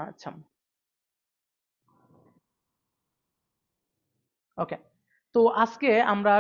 আচ্ছা, ওকে। তো আজকে আমরা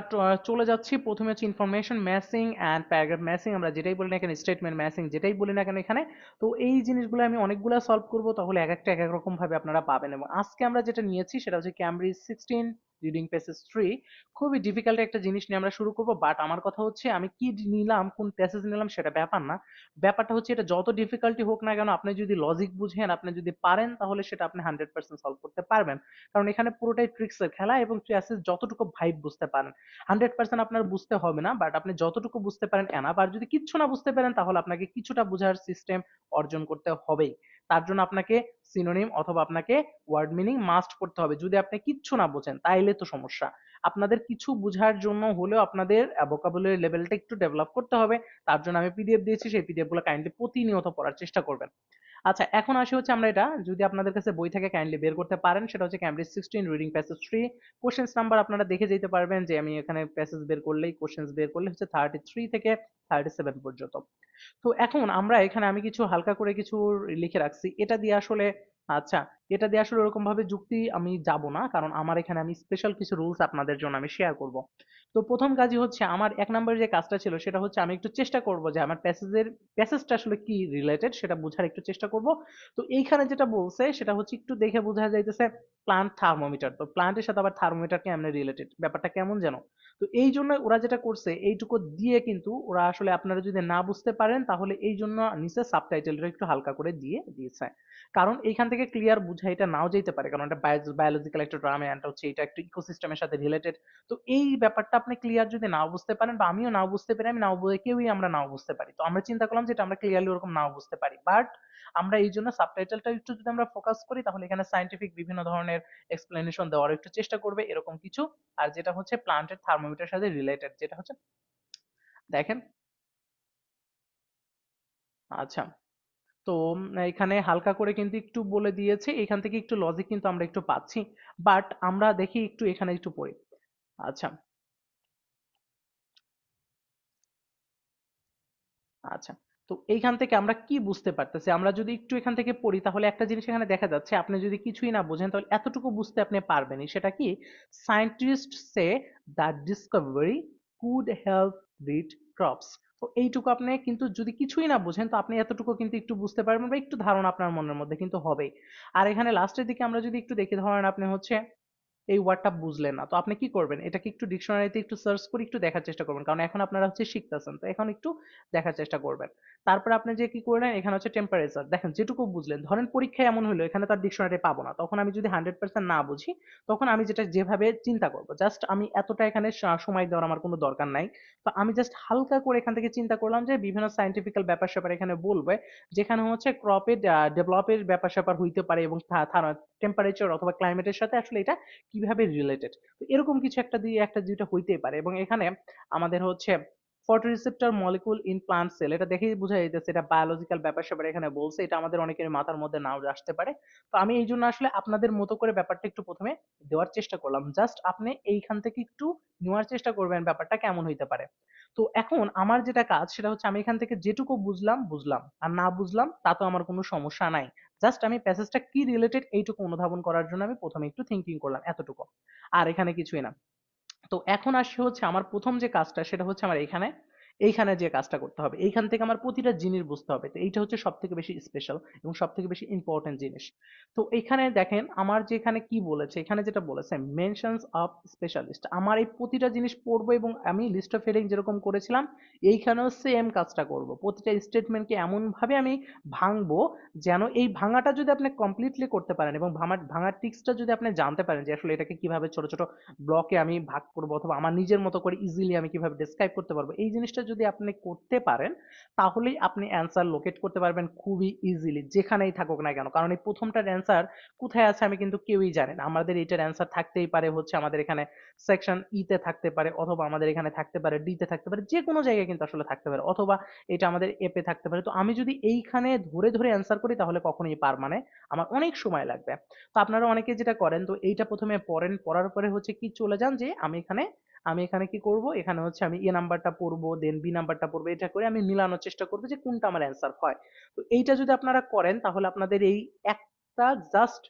চলে যাচ্ছি প্রথমে হচ্ছে information matching and paragraph matching, আমরা যেটাই বলি না কেন, স্টেটমেন্ট ম্যাচিং যেটাই বলি না কেন এখানে। তো এই জিনিসগুলো আমি অনেকগুলো সলভ করব, তাহলে এক একটা এক এক রকম ভাবে আপনারা পাবেন। এবং আজকে আমরা যেটা নিয়েছি সেটা হচ্ছে ক্যামব্রিজ 16 রিডিং প্যাসেজ 3। খুবই ডিফিকাল্ট একটা জিনিস নিয়ে আমরা শুরু করব, বাট আমার কথা হচ্ছে আমি কি নিলাম, কোন প্যাসেজ নিলাম সেটা ব্যাপার না। ব্যাপারটা হচ্ছে এটা যত ডিফিকাল্টি হোক না কেন, আপনি যদি লজিক বুঝেন, আপনি যদি পারেন, তাহলে সেটা আপনি 100% সলভ করতে পারবেন। কারণ এখানে পুরোটাই ট্রিক্সের খেলা, এবং চেসের যতটুকু ভাইব বুঝতে পারেন, 100% আপনার বুঝতে হবে না, বাট আপনি যতটুকু বুঝতে পারেন এনাফ। আর যদি কিচ্ছু না বুঝতে পারেন, তাহলে আপনাকে কিছুটা বোঝার সিস্টেম অর্জন করতে হবেই। তার জন্য আপনাকে সিনোনিম অথবা আপনাকে ওয়ার্ড মিনিং মাস্ট করতে হবে। যদি আপনি কিচ্ছু না বোঝেন তাইলে তো সমস্যা। আপনাদের কিছু বোঝার জন্য হলেও আপনাদের ভোকাবুলারি লেভেলটা একটু ডেভেলপ করতে হবে। তার জন্য আমি পিডিএফ দিয়েছি, সেই পিডিএফ গুলো কাইন্ডলি প্রতিনিয়ত পড়ার চেষ্টা করবেন। আচ্ছা, এখন আসি হচ্ছে আমরা এটা যদি আপনাদের কাছে বই থেকে কাইন্ডলি বের করতে পারেন, সেটা হচ্ছে Cambridge 16 reading passage 3। Questions number আপনারা দেখে যেতে পারবেন, যে আমি এখানে প্যাসেজ বের করলেই, কোশ্চেন্স বের করলে হচ্ছে 33 থেকে 37 পর্যন্ত। তো এখন আমরা এখানে আমি কিছু হালকা করে কিছু লিখে রাখছি, এটা দিয়ে আসলে, আচ্ছা, এটা দিয়ে আসলে ওরকম ভাবে যুক্তি আমি যাব না, কারণ আমার এখানে আমি স্পেশাল কিছু রুলস আপনাদের জন্য আমি শেয়ার করব। তো প্রথম কাজই হচ্ছে আমার এক নম্বরে যে কাজটা ছিল সেটা হচ্ছে আমি একটু চেষ্টা করব যে আমার প্যাসেজটা আসলে কি রিলেটেড সেটা বোঝার একটু চেষ্টা করব। তো এইখানে যেটা বলছে সেটা হচ্ছে একটু দেখে বোঝা যাইতেছে প্লান্ট থার্মোমিটার। তো প্লান্টের সাথে আবার থার্মোমিটার কেমন রিলেটেড, ব্যাপারটা কেমন যেন। তো এই জন্য ওরা যেটা করছে এইটুকু দিয়ে কিন্তু ওরা আসলে, আপনারা যদি না বুঝতে পারেন তাহলে এই জন্য নিচে সাবটাইটেলটা একটু হালকা করে দিয়ে দিয়েছে। কারণ এইখান থেকে ক্লিয়ার বুঝা এটা নাও যেতে পারে, কারণ এটা বায়োলজিক্যাল একটা ড্রামা, এটা হচ্ছে এটা একটু ইকোসিস্টেমের সাথে রিলেটেড। তো এই ব্যাপারটা আপনি ক্লিয়ার যদি নাও বুঝতে পারেন, বা আমিও নাও বুঝতে পারি, আমি নাও বুঝে কেউই আমরা নাও বুঝতে পারি, তো আমরা চিন্তা করলাম যে এটা আমরা ক্লিয়ারলি ওরকম নাও বুঝতে পারি, বাট আমরা এই জন্য সাবটাইটেলটা একটু যদি আমরা ফোকাস করি, তাহলে এখানে সাইন্টিফিক বিভিন্ন ধরনের এক্সপ্লেনেশন দেওয়ার একটু চেষ্টা করবে এরকম কিছু। আর যেটা হচ্ছে প্লান্টের থার্মোমিটার সাথে রিলেটেড, যেটা হচ্ছে, দেখেন, আচ্ছা। তো এখানে হালকা করে কিন্তু একটু বলে দিয়েছে, এখান থেকে একটু লজিক কিন্তু আমরা একটু পাচ্ছি। বাট আমরা দেখি একটু এখানে একটু পড়ি। আচ্ছা, আচ্ছা। তো এইখান থেকে আমরা কি বুঝতে পারতেছি, আমরা যদি একটু এখান থেকে পড়ি, তাহলে একটা জিনিস এখানে দেখা যাচ্ছে, আপনি যদি কিছুই না বোঝেন তাহলে এতটুকু বুঝতে আপনি পারবেনই। সেটা কি, scientist say the Discovery could help breed crops. তো এইটুকু আপনি কিন্তু যদি কিছুই না বোঝেন, তো আপনি এতটুকু কিন্তু একটু বুঝতে পারবেন, বা একটু ধারণা আপনার মনের মধ্যে কিন্তু হবেই। আর এখানে লাস্টের দিকে আমরা যদি একটু দেখি, ধরেন আপনি হচ্ছে এই ওয়ার্ডটা বুঝলেন না, তো আপনি কি করবেন, এটাকে একটু ডিকশনারিতে একটু সার্চ করে একটু দেখার চেষ্টা করবেন, কারণ এখন আপনারা হচ্ছে শিখতেছেন, তো এখন একটু দেখার চেষ্টা করবেন। তারপর আপনি যে কি করলেন, এখানে হচ্ছে টেম্পারেচার, দেখেন যেটুকু বুঝলেন, ধরেন পরীক্ষায় এমন হলো এখানে তার ডিকশনারি পাবো না, তখন আমি যদি 100% না বুঝি, তখন আমি যেটা যেভাবে চিন্তা করবো, জাস্ট আমি এতটা এখানে সময় দেওয়ার আমার কোনো দরকার নাই। তো আমি জাস্ট হালকা করে এখান থেকে চিন্তা করলাম যে বিভিন্ন সাইন্টিফিক্যাল ব্যাপার স্যাপার এখানে বলবে, যেখানে হচ্ছে ক্রপের ডেভেলপের ব্যাপার স্যাপার হইতে পারে, এবং টেম্পারেচার অথবা ক্লাইমেটের সাথে আসলে এটা কিভাবে রিলেটেড। তো এরকম কিছু একটা দিয়ে একটা দুইটা হইতেই পারে। এবং এখানে আমাদের হচ্ছে photoreceptor molecule in plant sell, এটা দেখেই বোঝা যাইতেছে এটা বায়োলজিক্যাল ব্যাপার স্যাপার এখানে বলছে, এটা আমাদের অনেকের মাথার মধ্যে নাও আসতে পারে। তো আমি এই জন্য আসলে আপনাদের মতো করে ব্যাপারটা একটু প্রথমে দেওয়ার চেষ্টা করলাম, জাস্ট আপনি এইখান থেকে একটু নেওয়ার চেষ্টা করবেন ব্যাপারটা কেমন হইতে পারে। তো এখন আমার যেটা কাজ সেটা হচ্ছে আমি এখান থেকে যেটুকু বুঝলাম বুঝলাম, আর না বুঝলাম তা তো আমার কোনো সমস্যা নাই। জাস্ট আমি প্যাসেজটা কি রিলেটেড এইটুকু অনুধাবন করার জন্য আমি প্রথমে একটু থিঙ্কিং করলাম, এতটুকু। আর এখানে কিছুই না। তো এখন আসি হচ্ছে আমার প্রথম যে কাজটা সেটা হচ্ছে আমার এইখানে, এইখানে যে কাজটা করতে হবে, এইখান থেকে আমার প্রতিটা জিনিস বুঝতে হবে। তো এইটা হচ্ছে সব থেকে বেশি স্পেশাল এবং সব থেকে বেশি ইম্পর্টেন্ট জিনিস। তো এখানে দেখেন আমার যে এখানে কি বলেছে, এখানে যেটা বলেছে মেনশনস অফ স্পেশালিস্ট, আমার এই প্রতিটা জিনিস পড়বো, এবং আমি লিস্ট অফ হেডিং যেরকম করেছিলাম এইখানেও সেম কাজটা করব, প্রতিটা স্টেটমেন্টকে এমন ভাবে আমি ভাঙবো যেন এই ভাঙাটা যদি আপনি কমপ্লিটলি করতে পারেন, এবং ভাঙার ট্রিক্সটা যদি আপনি জানতে পারেন যে আসলে এটাকে কিভাবে ছোট ছোট ব্লকে আমি ভাগ করবো, অথবা আমার নিজের মতো করে ইজিলি আমি কিভাবে ডেসক্রাইব করতে পারবো, এই জিনিসটা যদি আপনি করতে পারেন, তাহলেই আপনি অ্যান্সার লোকেট করতে পারবেন খুবই ইজিলি, যেখানেই থাকুক না কেন। কারণ এই প্রথমটার অ্যান্সার কোথায় আছে আমি কিন্তু কেউই জানি না। আমাদের এটার অ্যান্সার থাকতেই পারে হচ্ছে আমাদের এখানে সেকশন তে থাকতে পারে, অথবা আমাদের এখানে থাকতে পারে ডি তে থাকতে পারে, যে কোনো জায়গায় কিন্তু আসলে থাকতে পারে, অথবা এটা আমাদের এপে থাকতে পারে। তো আমি যদি এইখানে ধরে ধরে অ্যান্সার করি, তাহলে কখনোই পার মানে আমার অনেক সময় লাগবে। তো আপনারা অনেকে যেটা করেন, তো এইটা প্রথমে পড়েন, পড়ার পরে হচ্ছে কি চলে যান যে আমি এখানে কি করব, এখানে হচ্ছে আমি এ নাম্বারটা পড়বো, দেন বি নাম্বারটা পড়বো, এটা করে আমি মিলানোর চেষ্টা করবো যে কোনটা আমার অ্যান্সার হয়। তো এইটা যদি আপনারা করেন, তাহলে আপনাদের এই একটা জাস্ট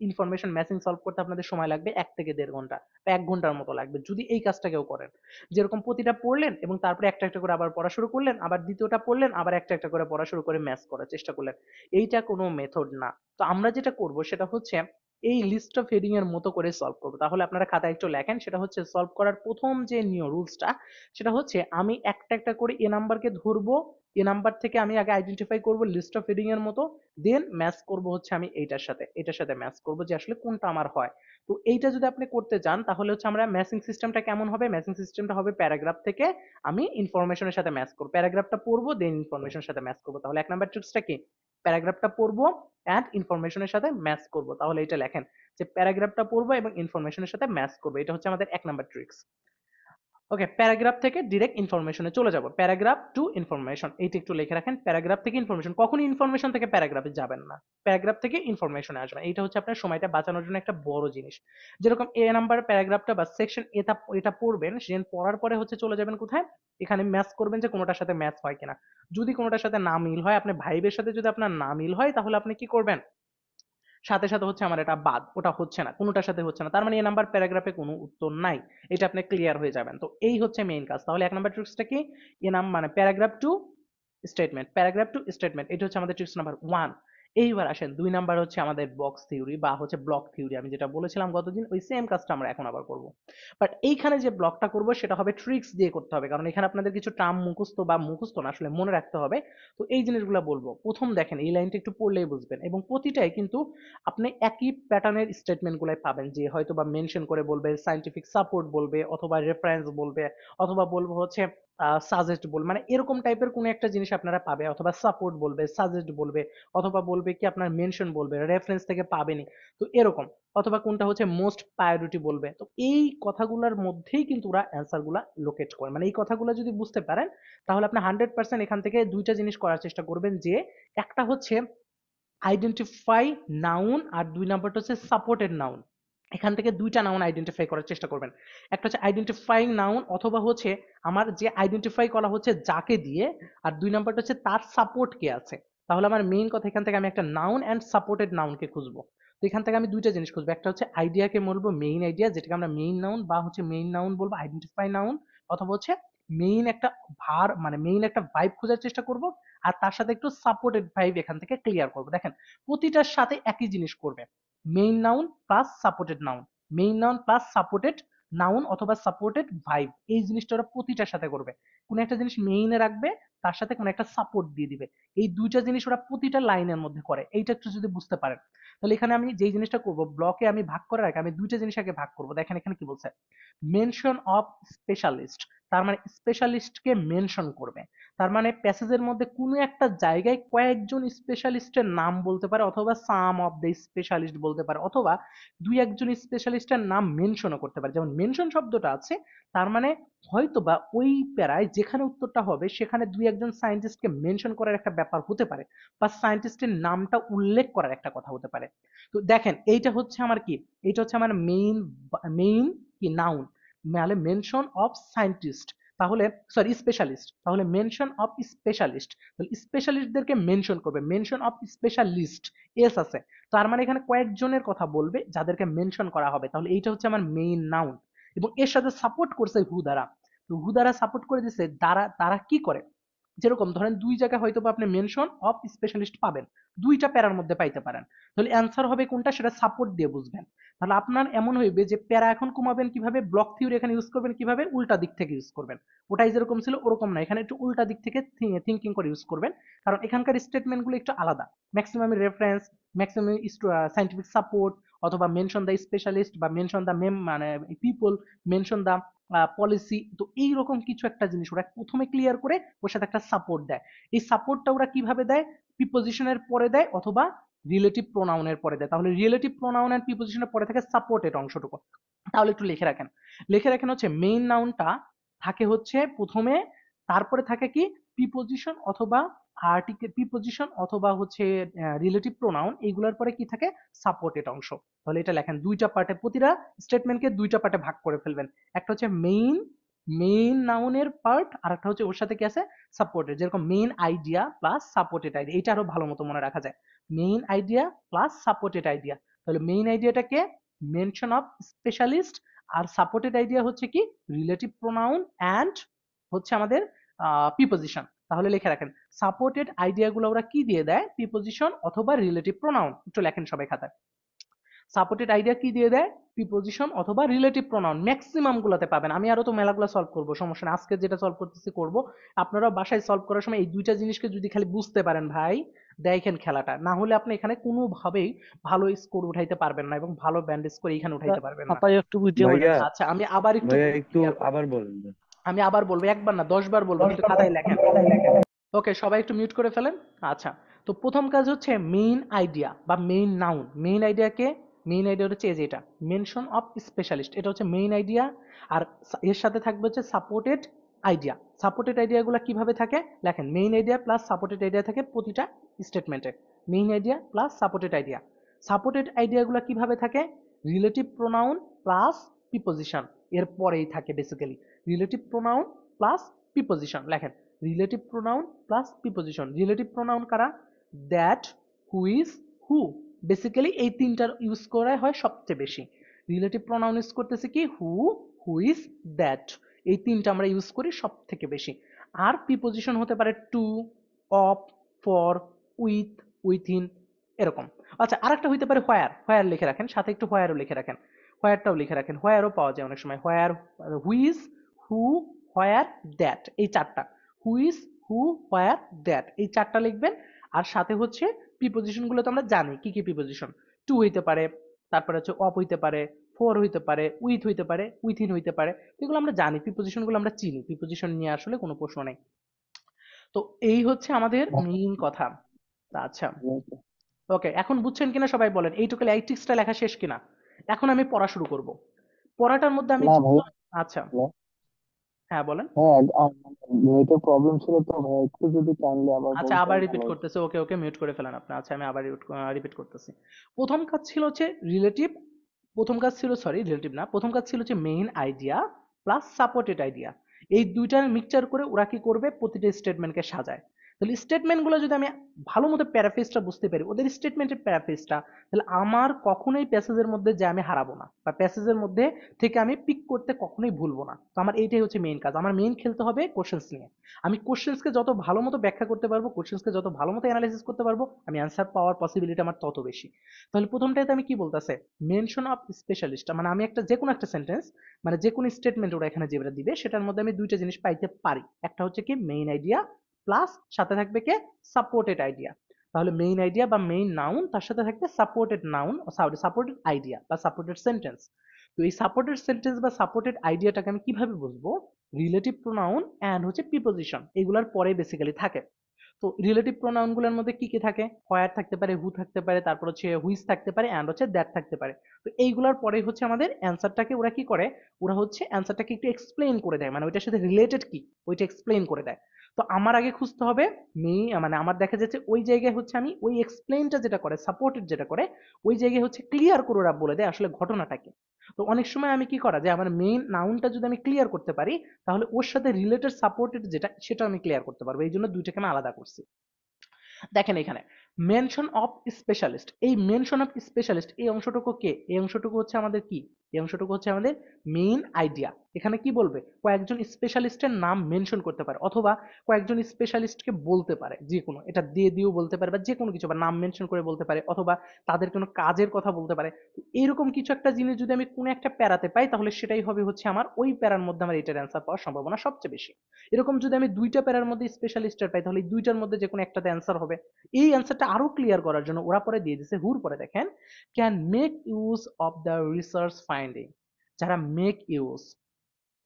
ইনফরমেশন ম্যাচিং সলভ করতে আপনাদের সময় লাগবে 1 থেকে 1.5 ঘন্টা বা 1 ঘন্টার মতো লাগবে যদি এই কাজটা কেউ করেন। যেরকম প্রতিটা পড়লেন এবং তারপরে একটা একটা করে আবার পড়া শুরু করলেন, আবার দ্বিতীয়টা পড়লেন, আবার একটা একটা করে পড়া শুরু করে ম্যাথ করার চেষ্টা করলেন। এইটা কোনো মেথড না। তো আমরা যেটা করব সেটা হচ্ছে এই লিস্ট অফ হেডিং এর মতো করে সলভ করবো। তাহলে আপনারা খাতায় একটু লেখেন, সেটা হচ্ছে সলভ করার প্রথম যে নিয়ম রুলসটা, সেটা হচ্ছে আমি একটা একটা করে এ নাম্বারকে ধরবো, এ নাম্বার থেকে আমি আগে আইডেন্টিফাই করব লিস্ট অফ হেডিং এর মতো, দেন ম্যাচ করব হচ্ছে আমি এটার সাথে ম্যাচ করব যে আসলে কোনটা আমার হয়। তো এইটা যদি আপনি করতে চান তাহলে হচ্ছে আমরা ম্যাচিং সিস্টেমটা কেমন হবে, ম্যাচিং সিস্টেমটা হবে প্যারাগ্রাফ থেকে আমি ইনফরমেশনের সাথে ম্যাচ করব, প্যারাগ্রাফটা পড়বো দেন ইনফরমেশনের সাথে ম্যাচ করব। তাহলে 1 নাম্বার ট্রিক্সটা কি, প্যারাগ্রাফটা পড়বো অ্যান্ড ইনফরমেশনের সাথে ম্যাচ করব। তাহলে এটা লেখেন যে প্যারাগ্রাফটা পড়বো এবং ইনফরমেশনের সাথে ম্যাচ করবো, এটা হচ্ছে আমাদের 1 নাম্বার ট্রিক্স। ওকে, প্যারাগ্রাফ থেকে ডিরেক্ট ইনফরমেশনে চলে যাব, প্যারাগ্রাফ টু ইনফরমেশন, এইটা একটু লিখে রাখেন। প্যারাগ্রাফ থেকে ইনফরমেশন, কখনই ইনফরমেশন থেকে প্যারাগ্রাফে যাবেন না, প্যারাগ্রাফ থেকে ইনফরমেশনে আসবেন। এইটা হচ্ছে আপনার সময়টা বাঁচানোর জন্য একটা বড় জিনিস। যেরকম এ নাম্বার প্যারাগ্রাফটা বা সেকশন এটা এটা পড়বেন, সেখানে পড়ার পরে হচ্ছে চলে যাবেন কোথায়, এখানে ম্যাচ করবেন যে কোনোটার সাথে ম্যাচ হয় কিনা। যদি কোনোটার সাথে না মিল হয়, আপনি ভাইবের সাথে যদি আপনার না মিল হয়, তাহলে আপনি কি করবেন, সাথে সাথে হচ্ছে আমার এটা বাদ, ওটা হচ্ছে না, কোনোটার সাথে হচ্ছে না, তার মানে এ নাম্বার প্যারাগ্রাফে কোনো উত্তর নাই। এটা আপনি ক্লিয়ার হয়ে যাবেন। তো এই হচ্ছে মেইন কাজ। তাহলে 1 নাম্বার ট্রিক্সটা কি, এ নাম মানে paragraph to statement, paragraph to statement, এটা হচ্ছে আমাদের ট্রিক্স নাম্বার 1। এইবার আসেন 2 নাম্বার হচ্ছে আমাদের বক্স থিওরি বা হচ্ছে ব্লক থিওরি। আমি যেটা বলেছিলাম গতদিন, ওই সেম কাজটা আমরা এখন আবার করব। বাট এইখানে যে ব্লকটা করব সেটা হবে ট্রিক্স দিয়ে করতে হবে, কারণ এখানে আপনাদের কিছু টার্ম মুখস্থ বা মুখস্থ না আসলে মনে রাখতে হবে। তো এই জিনিসগুলো বলবো। প্রথম দেখেন এই লাইনটা একটু পড়লেই বুঝবেন, এবং প্রতিটাই কিন্তু আপনি একই প্যাটার্নের স্টেটমেন্ট গুলাই পাবেন, যে হয়তো বা মেনশন করে বলবে, সাইন্টিফিক সাপোর্ট বলবে, অথবা রেফারেন্স বলবে, অথবা বলবো হচ্ছে সাজেস্ট বলবে, মানে এরকম টাইপের কোনো একটা জিনিস আপনারা পাবে, অথবা সাপোর্ট বলবে, সাজেস্ট বলবে, অথবা বলবে কি আপনার মেনশন বলবে, রেফারেন্স থেকে পাবেনি, তো এরকম। অথবা কোনটা হচ্ছে মোস্ট প্রায়োরিটি বলবে। তো এই কথাগুলোর মধ্যেই কিন্তু ওরা অ্যান্সার গুলা লোকেট করে, মানে এই কথাগুলো যদি বুঝতে পারেন তাহলে আপনি 100% এখান থেকে দুইটা জিনিস করার চেষ্টা করবেন, যে একটা হচ্ছে আইডেন্টিফাই নাউন, আর 2 নাম্বারটা হচ্ছে সাপোর্টেড নাউন। এখান থেকে দুইটা নাউন আইডেন্টিফাই করার চেষ্টা করবেন। একটা হচ্ছে আইডেন্টিফাইং নাউন, অথবা হচ্ছে আমার যে আইডেন্টিফাই করা হচ্ছে যাকে দিয়ে, আর 2 নাম্বারটা হচ্ছে তার সাপোর্ট কে আছে। তাহলে আমার মেইন কথা, এখান থেকে আমি একটা নাউন অ্যান্ড সাপোর্টেড নাউনকে খুঁজবো। তো এখান থেকে আমি দুইটা জিনিস খুঁজবো, একটা হচ্ছে আইডিয়াকে বলবো মেইন আইডিয়া, যেটাকে আমরা মেইন নাউন বা হচ্ছে মেইন নাউন বলবো, আইডেন্টিফাই নাউন, অথবা হচ্ছে মেইন একটা ভার মানে মেইন একটা ভাইব খোঁজার চেষ্টা করব, আর তার সাথে একটু সাপোর্টেড ভাইব এখান থেকে ক্লিয়ার করবো। দেখেন প্রতিটার সাথে একই জিনিস করবে, main noun plus supported noun, main noun plus supported noun অথবা সাপোর্টেড ভাইব, এই জিনিসটা ওরা প্রতিটার সাথে করবে। কোন একটা জিনিস মেইনে রাখবে, তার সাথে কোন একটা সাপোর্ট দিয়ে দিবে। এই দুইটা জিনিস ওরা প্রতিটা লাইনের মধ্যে করে, এইটা একটু যদি বুঝতে পারেন তাহলে এখানে আমি যেই জিনিসটা করব, ব্লকে আমি ভাগ করার আগে আমি দুইটা জিনিস আগে ভাগ করব। দেখেন এখানে কি বলছে, মেনশন অফ স্পেশালিস্ট, তার মানে স্পেশালিস্টকে মেনশন করবে। তার মানে প্যাসেজের মধ্যে কোনো একটা জায়গায় কয়েকজন স্পেশালিস্টের নাম বলতে পারে, অথবা সাম অফ দ্য স্পেশালিস্ট বলতে পারে, অথবা 2-1 জন স্পেশালিস্টের নাম মেনশনও করতে পারে। যেমন মেনশন শব্দটা আছে, তার মানে হয়তোবা ওই প্যারায় যেখানে উত্তরটা হবে সেখানে 2-1 জন সায়েন্টিস্টকে মেনশন করার একটা ব্যাপার হতে পারে, বা সায়েন্টিস্টের নামটা উল্লেখ করার একটা কথা হতে পারে। তো দেখেন এইটা হচ্ছে আমার কি, এইটা হচ্ছে আমার মেইন, মেইন কি নাউন, মানে মেনশন অফ সায়েন্টিস্ট, তাহলে সরি স্পেশালিস্ট, তাহলে মেনশন অফ স্পেশালিস্ট, তাহলে স্পেশালিস্টদেরকে মেনশন করবে, মেনশন অফ স্পেশালিস্ট, এস আছে, তার মানে এখানে কয়েকজনের কথা বলবে যাদেরকে মেনশন করা হবে, তাহলে এইটা হচ্ছে আমার মেইন নাউন। এবং এর সাথে সাপোর্ট করছে হু দ্বারা, তো হু দ্বারা সাপোর্ট করে দিচ্ছে, দ্বারা তারা কি করে, যেরকম ধরেন দুই জায়গায় হয়তো আপনি মেনশন অফ স্পেশালিস্ট পাবেন, দুইটা প্যারার মধ্যে পাইতে পারেন, তাহলে অ্যান্সার হবে কোনটা সেটা সাপোর্ট দিয়ে বুঝবেন। তাহলে আপনার এমন হইবে যে প্যারা এখন কমাবেন কিভাবে, ব্লক থিওরি এখানে ইউজ করবেন কিভাবে, উল্টা দিক থেকে ইউজ করবেন। ওটাই যেরকম ছিল ওরকম না, এখানে একটু উল্টা দিক থেকে থিঙ্কিং করে ইউজ করবেন, কারণ এখানকার স্টেটমেন্টগুলো একটু আলাদা। Maximum reference, maximum scientific support, অথবা মেনশন দ্য স্পেশালিস্ট, বা মেনশন দ্য মানে পিপল, মেনশন দ্য পলিসি, তো এইরকম কিছু একটা জিনিস ওরা প্রথমে ক্লিয়ার করে ওর সাথে একটা সাপোর্ট দেয়। এই সাপোর্টটা ওরা কিভাবে দেয়, প্রিপোজিশনের পরে দেয় অথবা রিলেটিভ প্রোনাউনের পরে দেয়। তাহলে রিলেটিভ প্রোনাউন এন্ড প্রিপোজিশনের পরে থাকে সাপোর্টেড অংশটুকু, তাহলে একটু লিখে রাখেন। লিখে রাখেন হচ্ছে মেইন নাউনটা থাকে হচ্ছে প্রথমে, তারপরে থাকে কি প্রিপোজিশন অথবা আর্টিকেল, প্রিপোজিশন অথবা হচ্ছে রিলেটিভ প্রোনাউন, এইগুলোর পরে কি থাকে সাপোর্টেড অংশ। তাহলে এটা লেখেন দুইটা পার্টে, প্রতিটা স্টেটমেন্টকে দুইটা পার্টে ভাগ করে ফেলবেন, একটা হচ্ছে মেইন মেইন নাউনের পার্ট, আর একটা হচ্ছে ওর সাথে কি আছে, সাপোর্টেড। যেরকম main idea plus supported idea, এটা আরো ভালো মতো মনে রাখা যায়। Main idea plus supported idea. তাহলে মেইন আইডিয়াটাকে মেনশন অফ স্পেশালিস্ট, আর সাপোর্টেড আইডিয়া হচ্ছে কি রিলেটিভ প্রোনাউন অ্যান্ড হচ্ছে আমাদের প্রিপোজিশন। তাহলে লিখে রাখেন সাপোর্টেড আইডিয়াগুলো ওরা কি দিয়ে দেয়, প্রিপোজিশন অথবা রিলেটিভ প্রোনাউন। একটু লেখেন সবাই খাতায়। সাপোর্টেড আইডিয়া কি দিয়ে দেয়, প্রিপোজিশন অথবা রিলেটিভ প্রোনাউন। ম্যাক্সিমাম গুলাতে পাবেন, আমি আরো তো মেলাগুলো সলভ করব, সমস্যা নেই, আজকে যেটা সলভ করতেছি করব। আপনারা বাসায় সলভ করার সময় এই দুইটা জিনিসকে যদি খালি বুঝতে পারেন ভাই, দেখেন খেলাটা, না হলে আপনি এখানে কোনোভাবেই ভালো স্কোর উঠাইতে পারবেন না এবং ভালো ব্যান্ড স্কোর এখানে উঠাইতে পারবেন না। পাপাই একটু বুঝিয়ে বলেন। ভাইয়া, আচ্ছা আমি আবার একটু ভাইয়া একটু ক্লিয়ার করি। আবার বলেন না। আমি আবার বলবো, একবার না 10 বার বলবো, কিন্তু খাতায় লেখেন। ওকে, সবাই একটু মিউট করে ফেলেন। আচ্ছা, তো প্রথম কাজ হচ্ছে মেইন আইডিয়া বা মেইন নাউন। মেইন আইডিয়াকে, মেইন আইডিয়া হচ্ছে এই যে এটা মেনশন অফ স্পেশালিস্ট, এটা হচ্ছে মেইন আইডিয়া। আর এর সাথে থাকবে হচ্ছে সাপোর্টেড আইডিয়া। সাপোর্টেড আইডিয়াগুলো কিভাবে থাকে লেখেন, main idea plus supported idea থাকে প্রতিটা স্টেটমেন্টে। Main idea plus supported idea. Supported আইডিয়াগুলো কিভাবে থাকে, রিলেটিভ প্রোনাউন প্লাস প্রিপোজিশন, এর পরেই থাকে basically relative pronoun plus preposition. লেখেন relative pronoun plus preposition. Relative pronoun কারা, দ্যাট, হুইজ, হু, বেসিক্যালি এই তিনটার ইউজ করা হয় সবচেয়ে বেশি। রিলেটিভ প্রোনাউন ইউজ করতেছে কি হু, হুইজ, দ্যাট, এই তিনটা আমরা ইউজ করি সব থেকে বেশি। আর প্রিপোজিশন হতে পারে to, of, for, with, within, এরকম। আচ্ছা, আরেকটা হইতে পারে হোয়ার। হোয়ার লিখে রাখেন, সাথে একটু হোয়ারও লিখে রাখেন। হোয়ারটাও লিখে রাখেন, হোয়ারও পাওয়া যায় অনেক সময়। হোয়ার, হুইজ, হু, হোয়ার, দ্যাট, এই চারটা। হুইজ, হু, হোয়ার, দ্যাট, এই চারটা লিখবেন। আর সাথে হচ্ছে প্রিপোজিশন গুলো তো আমরা জানি কি কি প্রিপোজিশন। টু হইতে পারে, তারপরে হচ্ছে অফ হইতে পারে, ফর হইতে পারে, উইথ হইতে পারে, উইথিন হইতে পারে। এগুলো আমরা জানি, প্রিপোজিশন গুলো আমরা চিনি, প্রিপোজিশন নিয়ে আসলে কোনো প্রশ্ন নেই। তো এই হচ্ছে আমাদের মেইন কথা। আচ্ছা, ওকে, এখন বুঝছেন কিনা সবাই বলেন, এইটুকু এই ট্রিক্সটা লেখা শেষ কিনা? এখন আমি পড়া শুরু করব। পড়াটার মধ্যে আমি না ভাই, আচ্ছা, হ্যাঁ বলেন। হ্যাঁ নেটের প্রবলেম ছিল তো ভাই, একটু যদি কাইন্ডলি আবার আচ্ছা, বলতেন আবার রিপিট ভালো হতো। করতেছে, ওকে ওকে, মিউট করে ফেলেন আপনি। আচ্ছা, আমি আবার রিপিট করতেছি। প্রথম কাজ ছিল হচ্ছে রিলেটিভ, প্রথম কাজ ছিল, সরি রিলেটিভ না, প্রথম কাজ ছিল হচ্ছে main idea plus supported idea. এই দুইটার মিক্সচার করে ওরা কি করবে, প্রতিটা স্টেটমেন্টকে সাজায়। তাহলে স্টেটমেন্টগুলো যদি আমি ভালো মতো প্যারাফ্রেজটা বুঝতে পারি, ওদের স্টেটমেন্টের প্যারাফ্রেজটা, তাহলে আমার কখনোই প্যাসেজের মধ্যে যে আমি হারাবো না, বা প্যাসেজের মধ্যে থেকে আমি পিক করতে কখনোই ভুলবো না। তো আমার এইটাই হচ্ছে মেইন কাজ, আমার মেইন খেলতে হবে কোশ্চেন্স নিয়ে। আমি কোশ্চেন্সকে যত ভালো মতো ব্যাখ্যা করতে পারবো, কোশ্চেন্সকে যত ভালো মতো অ্যানালাইসিস করতে পারবো, আমি অ্যান্সার পাওয়ার পসিবিলিটি আমার তত বেশি। তাহলে প্রথমটাতে আমি কি বলতেছে, মেনশন অফ স্পেশালিস্ট, মানে আমি একটা যে কোনো একটা সেন্টেন্স, মানে যে কোনো স্টেটমেন্ট ওরা এখানে যেটা দিবে সেটার মধ্যে আমি দুইটা জিনিস পাইতে পারি। একটা হচ্ছে কি মেইন আইডিয়া প্লাস সাথে থাকবে কি সাপোর্টেড আইডিয়া। তাহলে মেইন আইডিয়া বা মেইন নাউন, তার সাথে থাকবে supported noun, sorry supported idea বা সাপোর্টেড সেন্টেন্স। তো এই সাপোর্টেড সেন্টেন্স বা সাপোর্টেড আইডিয়াটাকে আমি কিভাবে বুঝবো, রিলেটিভ প্রোনাউন অ্যান্ড হচ্ছে প্রিপোজিশন, এগুলার পরে বেসিক্যালি থাকে। তো রিলেটিভ প্রোনাউন গুলোর মধ্যে কি কি থাকে, হোয়ার থাকতে পারে, হু থাকতে পারে, তারপর হচ্ছে হুইজ থাকতে পারে, অ্যান্ড হচ্ছে দ্যাট থাকতে পারে। তো এইগুলার পরে হচ্ছে আমাদের অ্যান্সারটাকে ওরা কি করে, ওরা হচ্ছে অ্যান্সারটাকে একটু এক্সপ্লেইন করে দেয়, মানে ওইটার সাথে রিলেটেড কি ওইটা এক্সপ্লেইন করে দেয়। তো আমার আগে খুঁজতে হবে মানে আমার দেখা যাচ্ছে ওই জায়গায় হচ্ছে আমি ওই এক্সপ্লেইনটা যেটা করে, সাপোর্টেড যেটা করে, ওই জায়গায় হচ্ছে ক্লিয়ার করে ওরা বলে দেয় আসলে ঘটনাটা কি। তো অনেক সময় আমি কি করা যায়, আমার মেইন নাউনটা যদি আমি ক্লিয়ার করতে পারি, তাহলে ওর সাথে রিলেটেড সাপোর্টেড যেটা সেটা আমি ক্লিয়ার করতে পারবো। এই জন্য দুইটাকে আমি আলাদা করছি। দেখেন এখানে মেনশন অফ স্পেশালিস্ট, এই মেনশন অফ স্পেশালিস্ট এই অংশটুকু কে, এই অংশটুকু হচ্ছে আমাদের কি, এই অংশটুকু হচ্ছে আমাদের মেইন আইডিয়া। এখানে কি বলবে, কয়েকজন স্পেশালিস্টের নাম মেনশন করতে পারে, অথবা কয়েকজন স্পেশালিস্টকে বলতে পারে, যে কোনো এটা দিয়ে দিয়েও বলতে পারে, বা যে কোনো কিছু, বা নাম মেনশন করে বলতে পারে, অথবা তাদের কোনো কাজের কথা বলতে পারে। তো এইরকম কিছু একটা জিনিস যদি আমি কোনো একটা প্যারাতে পাই, তাহলে সেটাই হবে হচ্ছে আমার ওই প্যারার মধ্যে আমার এটার অ্যান্সার পাওয়ার সম্ভাবনা সবচেয়ে বেশি। এরকম যদি আমি দুইটা প্যারার মধ্যে স্পেশালিস্টের পাই, তাহলে এই দুইটার মধ্যে যে কোনো একটাতে অ্যান্সার হবে। এই অ্যান্সারটা আরো ক্লিয়ার করার জন্য ওরা পরে দিয়ে দিছে, হুর পরে দেখেন, can make use of the research finding. যারা make use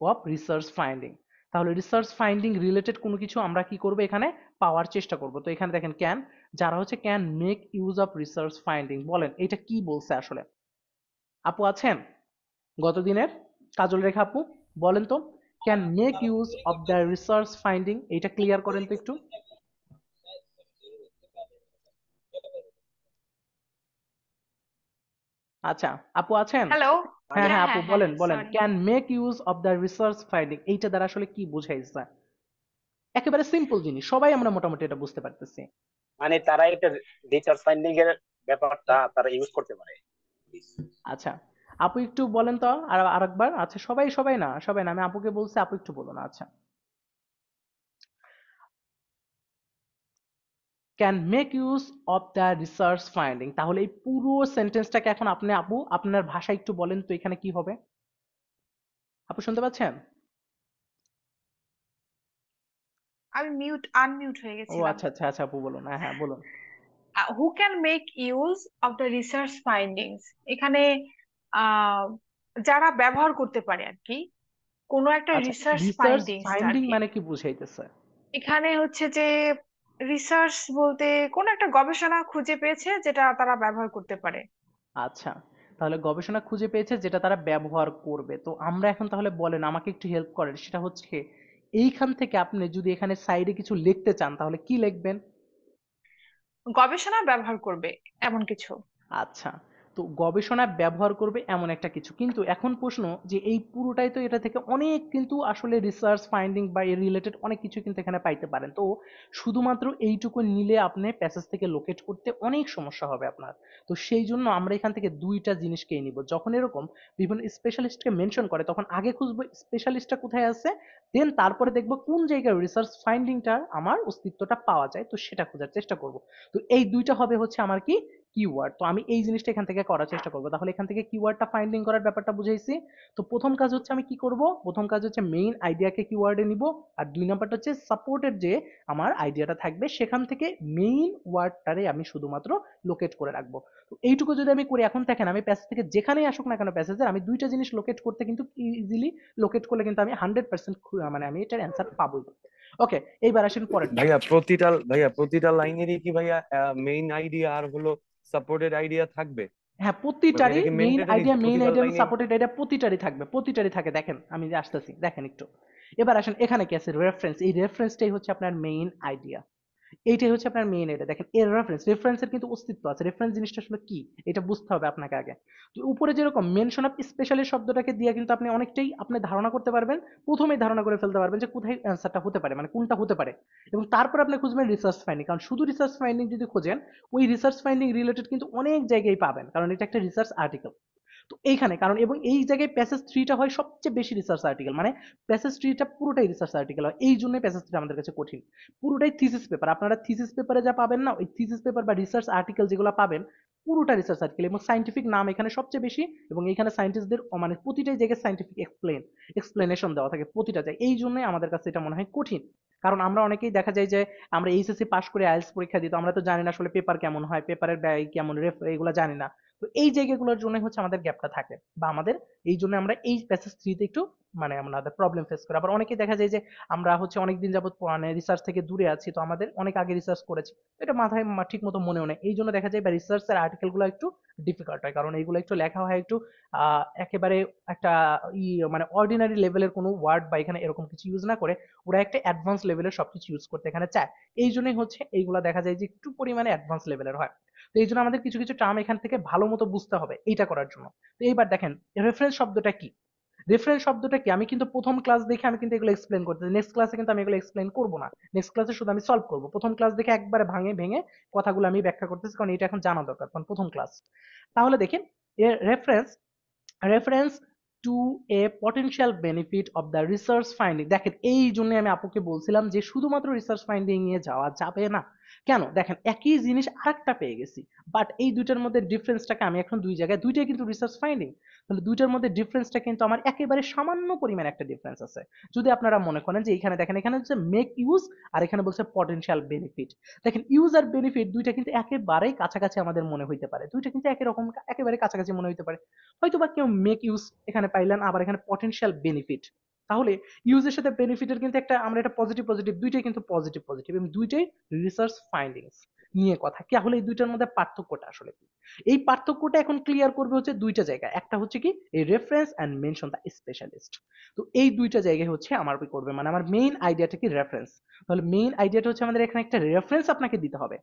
of research finding, তাহলে রিসার্চ ফাইন্ডিং রিলেটেড কোনো কিছু আমরা কি করব, এখানে পাওয়ার চেষ্টা করব। তো এখানে দেখেন ক্যান, যারা হচ্ছে can make use of research finding, বলেন এটা কি বলছে আসলে? আপু আছেন গতদিনের কাজল রেখা আপু, বলেন তো, can make use of the research finding, এটা ক্লিয়ার করেন তো একটু। আচ্ছা, আপু আছেন? হ্যালো। মানে হ্যাঁ হ্যাঁ হ্যাঁ আপু হ্যাঁ হ্যাঁ বলেন হ্যাঁ, বলেন, sorry. Can make use of the research finding, এইটা দ্বারা আসলে কি বুঝাইছে? একেবারে সিম্পল জিনিস, সবাই আমরা মোটামুটি এটা বুঝতে পারতেছি। মানে তারা এটা রিসার্চ ফাইন্ডিং এর ব্যাপারটা তারা ইউজ করতে পারে। আচ্ছা, আপু একটু বলেন তো আর আরেকবার। আচ্ছা সবাই সবাই না, সবাই না, আমি আপুকে বলছি, আপু একটু বলুন। আচ্ছা, can make use of the research finding, তাহলে এই পুরো সেন্টেন্সটাকে এখন আপনি আপু আপনার ভাষায় একটু বলেন তো এখানে কি হবে। আপু শুনতে পাচ্ছেন? আমি আনমিউট হয়ে ও গেছিলাম। আচ্ছা আচ্ছা আচ্ছা, আপু বলুন, হ্যাঁ হ্যাঁ বলুন। Who can make use of the research findings, এখানে আহ যারা ব্যবহার করতে পারে আর কি, কোনো একটা আচ্ছা, research research findings are finding কি। মানে কি বুঝাইতেছে? এখানে হচ্ছে যে রিসার্চ বলতে কোনো একটা গবেষণা খুঁজে পেয়েছে যেটা তারা ব্যবহার করতে পারে। আচ্ছা, তাহলে গবেষণা খুঁজে পেয়েছে যেটা তারা ব্যবহার করবে। তো আমরা এখন তাহলে বলেন, আমাকে একটু হেল্প করেন, সেটা হচ্ছে এইখান থেকে আপনি যদি এখানে সাইডে কিছু লিখতে চান তাহলে কি লিখবেন? গবেষণা ব্যবহার করবে এমন কিছু। আচ্ছা, তো গবেষণায় ব্যবহার করবে এমন একটা কিছু, কিন্তু এখন প্রশ্ন যে এই পুরোটাই তো এটা থেকে অনেক কিন্তু আসলে রিসার্চ ফাইন্ডিং বা এর রিলেটেড অনেক কিছু কিন্তু এখানে পাইতে পারেন। তো শুধুমাত্র এইটুকু নিলে আপনি প্যাসেজ থেকে লোকেট করতে অনেক সমস্যা হবে আপনার। তো সেই জন্য আমরা এখান থেকে দুইটা জিনিসকেই নিব। যখন এরকম বিভিন্ন স্পেশালিস্টকে মেনশন করে তখন আগে খুঁজবো স্পেশালিস্টটা কোথায় আছে, দেন তারপরে দেখবো কোন জায়গায় রিসার্চ ফাইন্ডিংটা আমার অস্তিত্বটা পাওয়া যায়, তো সেটা খোঁজার চেষ্টা করব। তো এই দুইটা হবে হচ্ছে আমার কি কিওয়ার্ড। তো আমি এই জিনিসটা এখান থেকে করার চেষ্টা করবো। তাহলে এখান থেকে কিওয়ার্ডটা ফাইন্ডিং করার ব্যাপারটা বুঝাইছি। তো প্রথম কাজ হচ্ছে আমি কি করব, প্রথম কাজ হচ্ছে মেইন আইডিয়াকে কিওয়ার্ডে নিব, আর দুই নাম্বারটা হচ্ছে সাপোর্টের যে আমার আইডিয়াটা থাকবে সেখান থেকে মেইন ওয়ার্ডটারে আমি শুধুমাত্র লোকেট করে রাখবো। তো এইটুকু যদি আমি করি, এখন দেখেন আমি প্যাসেজ থেকে যেখানেই আসুক না কেন প্যাসেজের, আমি দুইটা জিনিস লোকেট করতে কিন্তু ইজিলি লোকেট করলে কিন্তু আমি 100% মানে আমি এটার অ্যান্সার পাবোই। ওকে, এইবার আসেন পরেরটা। ভাইয়া প্রতিটা লাইনেরই কি ভাইয়া মেইন আইডিয়া আর হলো সাপোর্টেড আইডিয়া থাকবে? হ্যাঁ, মানে প্রতিটারই এটা কি মেইন ম্যান্ডেটরি আইডিয়া, মেইন প্রতিটা আইডিয়া লাইনে? সাপোর্টেড আইডিয়া প্রতিটারই থাকবে, প্রতিটারই থাকে। দেখেন আমি যে আসতেছি, দেখেন একটু। এবার আসেন এখানে কি আছে, রেফারেন্স। এই রেফারেন্সটাই হচ্ছে আপনার মেইন আইডিয়া, এইটাই হচ্ছে আপনার মেইন আইডিয়া। দেখেন এর রেফারেন্সের কিন্তু অস্তিত্ব আছে। রেফারেন্স জিনিসটা আসলে কি এটা বুঝতে হবে আপনাকে আগে। তো উপরে যেরকম মেনশন অফ স্পেশালিস্ট শব্দটাকে দিয়ে কিন্তু আপনি অনেকটাই আপনি ধারণা করতে পারবেন, প্রথমেই ধারণা করে ফেলতে পারবেন যে কোথায় অ্যান্সারটা হতে পারে, মানে কোনটা হতে পারে। এবং তারপর আপনি খুঁজবেন রিসার্চ ফাইন্ডিং, কারণ শুধু রিসার্চ ফাইন্ডিং যদি খোঁজেন, ওই রিসার্চ ফাইন্ডিং রিলেটেড কিন্তু অনেক জায়গায় পাবেন, কারণ এটা একটা রিসার্চ আর্টিকেল। তো এইখানে কারণ, এবং এই জায়গায় প্যাসেজ থ্রিটা হয় সবচেয়ে বেশি রিসার্চ আর্টিকেল, মানে প্যাসেজ থ্রিটা পুরোটাই রিসার্চ আর্টিকেল হয়, এই জন্যই প্যাসেজ থ্রি আমাদের কাছে কঠিন। পুরোটাই থিসিস পেপার, আপনারা থিসিস পেপারে যা পাবেন না, ওই থিসিস পেপার বা রিসার্চ আর্টিকেল যেগুলো পাবেন পুরোটা রিসার্চ আর্টিকেল, এবং সাইন্টিফিক নাম এখানে সবচেয়ে বেশি, এবং এখানে সায়েন্টিস্টদের মানে প্রতিটাই জায়গায় সাইন্টিফিক এক্সপ্লেনেশন দেওয়া থাকে প্রতিটা জায়গায়, এই জন্যই আমাদের কাছে এটা মনে হয় কঠিন। কারণ আমরা অনেকেই দেখা যায় যে আমরা এইচএসসি পাস করে আইএলটিএস পরীক্ষা দিই, তো আমরা তো জানি না আসলে পেপার কেমন হয়, পেপারের ব্যয় কেমন, রেফ এগুলো জানি না। তো এই জায়গাগুলোর জন্য হচ্ছে আমাদের গ্যাপটা থাকে, বা আমাদের এই জন্য আমরা এই প্যাসেজ থ্রিতে একটু মানে আমাদের প্রবলেম ফেস করি। আবার অনেকেই দেখা যায় যে আমরা হচ্ছে অনেকদিন যাবত মানে রিসার্চ থেকে দূরে আছি, তো আমাদের অনেক আগে রিসার্চ করেছি, এটা মাথায় ঠিক মতো মনেও নেই, এই জন্য দেখা যায় বা রিসার্চের আর্টিকেল গুলো একটু ডিফিকাল্ট হয়, কারণ এইগুলো একটু লেখা হয় একটু একেবারে একটা ই মানে অর্ডিনারি লেভেলের কোনো ওয়ার্ড বা এখানে এরকম কিছু ইউজ না করে ওরা একটা অ্যাডভান্স লেভেলের সবকিছু ইউজ করতে এখানে চায়। এই জন্যই হচ্ছে এইগুলা দেখা যায় যে একটু পরিমাণে অ্যাডভান্স লেভেলের হয়। তো এই জন্য আমাদের কিছু কিছু টার্ম এখান থেকে ভালো মতো বুঝতে হবে এইটা করার জন্য। তো এইবার দেখেন রেফারেন্স শব্দটা কি, রেফারেন্স শব্দটা কি আমি কিন্তু প্রথম ক্লাস দেখে আমি কিন্তু এগুলো এক্সপ্লেন করতেছি, নেক্সট ক্লাসে কিন্তু আমি এগুলো এক্সপ্লেন করবো না, নেক্সট ক্লাসে শুধু আমি সলভ করবো। প্রথম ক্লাস দেখে একবারে ভাঙে ভেঙে কথাগুলো আমি ব্যাখ্যা করতেছি, কারণ এটা এখন জানা দরকার, কারণ প্রথম ক্লাস। তাহলে দেখেন reference, reference to A potential benefit of the research finding. দেখেন এই জন্য আমি আপুকে বলছিলাম যে শুধুমাত্র রিসার্চ ফাইন্ডিং নিয়ে যাওয়া যাবে না। কেন, দেখেন একই জিনিস আরেকটা পেয়ে গেছি, বাট এই দুইটার মধ্যে ডিফারেন্সটাকে আমি এখন দুই জায়গায়, দুইটাই কিন্তু রিসার্চ ফাইন্ডিং, তাহলে দুইটার মধ্যে ডিফারেন্সটা কিন্তু আমার একেবারে সামান্য পরিমাণে একটা ডিফারেন্স আছে। যদি আপনারা মনে করেন যে এখানে দেখেন, এখানে হচ্ছে মেক ইউজ আর এখানে বলছে পটেনশিয়াল বেনিফিট। দেখেন ইউজ আর বেনিফিট দুইটা কিন্তু একেবারেই কাছাকাছি আমাদের মনে হইতে পারে, দুইটা কিন্তু একই রকম একেবারে কাছাকাছি মনে হইতে পারে। হয়তো বা কেউ মেক ইউজ এখানে পাইলেন, আবার এখানে পটেনশিয়াল বেনিফিট, তাহলে ইউজের সাথে বেনিফিটের কিন্তু একটা আমরা এটা পজিটিভ পজিটিভ দুইটাই কিন্তু পজিটিভ পজিটিভ, এবং দুইটাই রিসার্চ ফাইন্ডিংস নিয়ে কথা। কি তাহলে এই দুইটার মধ্যে পার্থক্যটা আসলে কি? এই পার্থক্যটা এখন ক্লিয়ার করবে হচ্ছে দুইটা জায়গা, একটা হচ্ছে কি এই reference and mention the specialist. তো এই দুইটা জায়গায় হচ্ছে আমার কি করবে, মানে আমার মেইন আইডিয়াটা কি রেফারেন্স, তাহলে মেইন আইডিয়াটা হচ্ছে আমাদের এখানে একটা রেফারেন্স আপনাকে দিতে হবে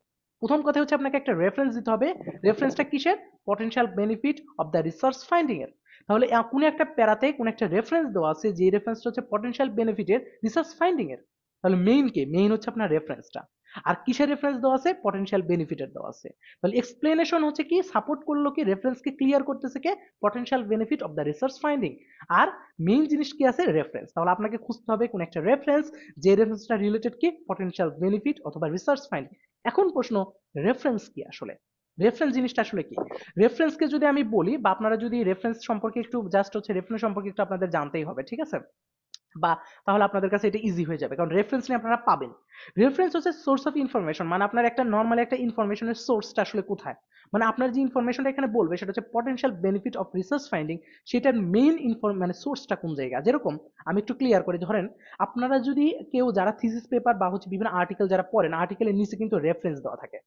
প্রথম কথা হচ্ছে আপনাকে একটা রেফারেন্স দিতে হবে। রেফারেন্সটা কিসের? Potential benefit of the research finding এর। তাহলে কোনো একটা প্যারাতে কোনো একটা রেফারেন্স দেওয়া আছে, যে রেফারেন্সটা হচ্ছে পটেনশিয়াল বেনিফিটের রিসার্চ ফাইন্ডিং এর। তাহলে মেইন কে? মেইন হচ্ছে আপনার রেফারেন্সটা। আর কিসের রেফারেন্স দেওয়া আছে? পটেনশিয়াল বেনিফিটের দেওয়া আছে। তাহলে এক্সপ্লেনেশন হচ্ছে কি? সাপোর্ট করলো কি? রেফারেন্সকে ক্লিয়ার করতেছে কে? Potential benefit of the research finding. আর মেইন জিনিস কি আছে? রেফারেন্স। তাহলে আপনাকে খুঁজতে হবে কোন একটা রেফারেন্স, যে রেফারেন্সটা রিলেটেড কি? পটেনশিয়াল বেনিফিট অথবা রিসার্চ ফাইন্ডিং। এখন প্রশ্ন, রেফারেন্স কি আসলে? রেফারেন্স জিনিসটা আসলে কি? রেফারেন্সকে যদি আমি বলি, বা আপনারা যদি রেফারেন্স সম্পর্কে একটু জাস্ট হচ্ছে রেফারেন্স সম্পর্কে একটু আপনাদের জানতেই হবে, ঠিক আছে? বা তাহলে আপনাদের কাছে এটা ইজি হয়ে যাবে, কারণ রেফারেন্স নিয়ে আপনারা পাবেন। রেফারেন্স হচ্ছে সোর্স অফ ইনফরমেশন, মানে আপনার একটা নর্মাল একটা ইনফরমেশনের সোর্সটা আসলে কোথায়, মানে আপনার যে ইনফরমেশনটা এখানে বলবে সেটা হচ্ছে potential benefit of research finding, সেটার মেইন মানে সোর্সটা কোন জায়গা। যেরকম আমি একটু ক্লিয়ার করে, ধরেন আপনারা যদি কেউ যারা থিসিস পেপার বা হচ্ছে বিভিন্ন আর্টিকেল যারা পড়েন, আর্টিকেলের নিচে কিন্তু রেফারেন্স দেওয়া থাকে,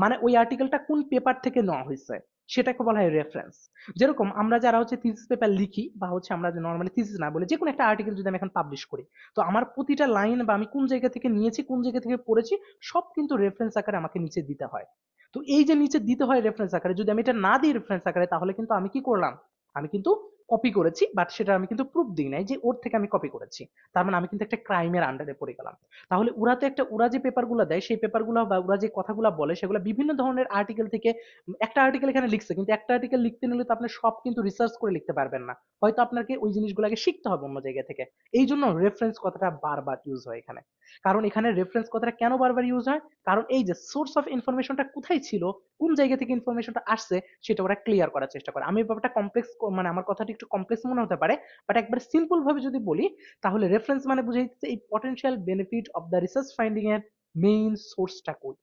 মানে ওই আর্টিকেলটা কোন পেপার থেকে নেওয়া হয়েছে সেটাকে বলা হয় রেফারেন্স। যেরকম আমরা যারা হচ্ছে থিসিস পেপার লিখি, বা হচ্ছে আমরা নর্মালি থিসিস না বলে যে কোনো একটা আর্টিকেল যদি আমি এখন পাবলিশ করি, তো আমার প্রতিটা লাইন বা আমি কোন জায়গা থেকে নিয়েছি, কোন জায়গা থেকে পড়েছি, সব কিন্তু রেফারেন্স আকারে আমাকে নিচে দিতে হয়। তো এই যে নিচে দিতে হয় রেফারেন্স আকারে, যদি আমি এটা না দিই রেফারেন্স আকারে, তাহলে কিন্তু আমি কি করলাম? আমি কিন্তু কপি করেছি, বাট সেটা আমি কিন্তু প্রুফ দিই নাই যে ওর থেকে আমি কপি করেছি। তার মানে আমি কিন্তু একটা ক্রাইমের আন্ডারে পড়ে গেলাম। তাহলে ওরা তো একটা, ওরা যে পেপারগুলো দেয় সেই পেপারগুলো বা ওরা যে কথাগুলো বলে সেগুলো বিভিন্ন ধরনের আর্টিকেল থেকে, একটা আর্টিকেল এখানে লিখছে, কিন্তু একটা আর্টিকেল লিখতে নিলে তো আপনি সব কিন্তু রিসার্চ করে লিখতে পারবেন না, হয়তো আপনাকে ওই জিনিসগুলোকে শিখতে হবে অন্য জায়গা থেকে। এই জন্য রেফারেন্স কথাটা বারবার ইউজ হয় এখানে। কারণ এখানে রেফারেন্স কথাটা কেন বারবার ইউজ হয়? কারণ এই যে সোর্স অফ ইনফরমেশনটা কোথায় ছিল, কোন জায়গা থেকে ইনফরমেশনটা আসছে, সেটা ওরা ক্লিয়ার করার চেষ্টা করে। আমি ব্যাপারটা কমপ্লেক্স, মানে আমার কথাটা একটু কমপ্লেক্স মনে হতে পারে, বাট একবার সিম্পল ভাবে যদি বলি, তাহলে রেফারেন্স মানে বুঝাইতেছে এই potential benefit of the research finding এর মেইন সোর্সটা কই,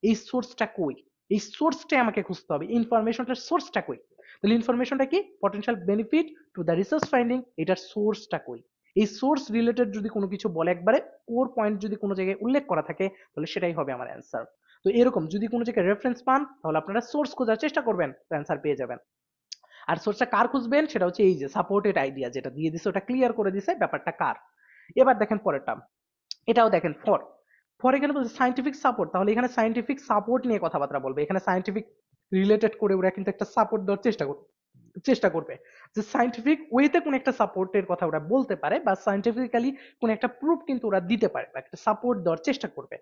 এই সোর্সটা কই, এই সোর্সটাই আমাকে খুঁজতে হবে, ইনফরমেশনটার সোর্সটা কই। তাহলে ইনফরমেশনটা কি? Potential benefit to the research finding, এটার সোর্সটা কই। এই সোর্স রিলেটেড যদি কোনো কিছু বলে, একবারে কোর পয়েন্ট যদি কোনো জায়গায় উল্লেখ করা থাকে, তাহলে সেটাই হবে আমার অ্যান্সার। তো এরকম যদি কোনো জায়গায় রেফারেন্স পান, তাহলে আপনারা সোর্স খোঁজার চেষ্টা করবেন, অ্যান্সার পেয়ে যাবেন। আর সোর্সটা কার খুঁজবেন? সেটা হচ্ছে এই যে সাপোর্টেড আইডিয়া যেটা দিয়ে দিছে, ওটা ক্লিয়ার করে দিছে ব্যাপারটা কার। এবার দেখেন পরেরটা, এটাও দেখেন ফর। ফর এখানে বলছে সায়েন্টিফিক সাপোর্ট, তাহলে এখানে সায়েন্টিফিক সাপোর্ট নিয়ে কথাবার্তা বলবে, এখানে সায়েন্টিফিক রিলেটেড করে ওরা কিন্তু একটা সাপোর্ট দেওয়ার চেষ্টা করবে, যে সায়েন্টিফিক ওয়েতে কোন একটা সাপোর্টের কথা ওরা বলতে পারে, বা সায়েন্টিফিক্যালি কোন একটা প্রুফ কিন্তু ওরা দিতে পারে, বা একটা সাপোর্ট দেওয়ার চেষ্টা করবে।